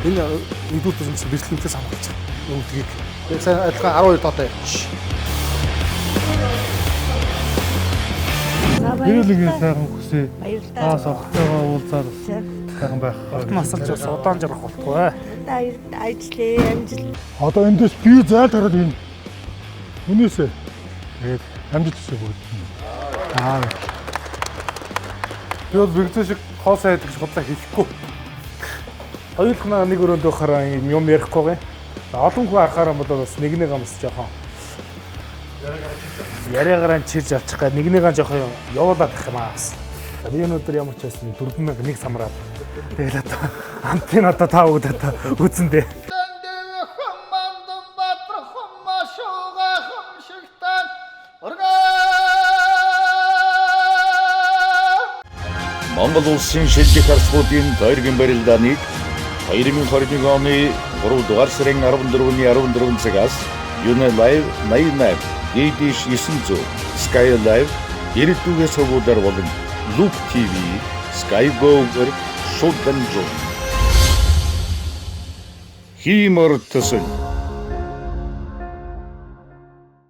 Энэ нэгдүгээр төсөмс бэлтгэнээс хамгаалж байгаа. Өвдгийг. Яг сайн адилхан 12 доотой явчих. Гэрүүлгээ сайхан хүсье. Аас охтойгоо уулзаад сайхан байх. Масалж бас удаан жаргах болтгоо. Ажлаа амжилт. Одоо эндээс би зайл гараад ийн. Үнээсээ. Тэгээд амжилт хүсье бүгд. Би бол бигзээ шиг хоол сайд гэж бодлоо хийхгүй. Хоёулахнаа нэг өрөөнд байхаараа юм ярихгүй гэн. Олон хүн харахаараа бол бас нэгнийг амс жоохон. Яриагараа чирж авчих га нэгнийг жоохон явуулаад байх юм аа. Би өнөөдөр ямар ч байсан 4,000 самраад. Тэгэл одоо амтын одоо та бүгд одоо үзэндээ. Монгол улсын шилдэг харцуудын тойргийн барилдааныг 2021 оны 3 дугаар сарын 14-ний 14 цагаас Юнэ Лайв 88, DD 900, Sky Live, Ирээдүйгээс хөвгүүдээр болон Loop TV, Sky Go-гэр шууд дамжуун. Хиймор төсөл.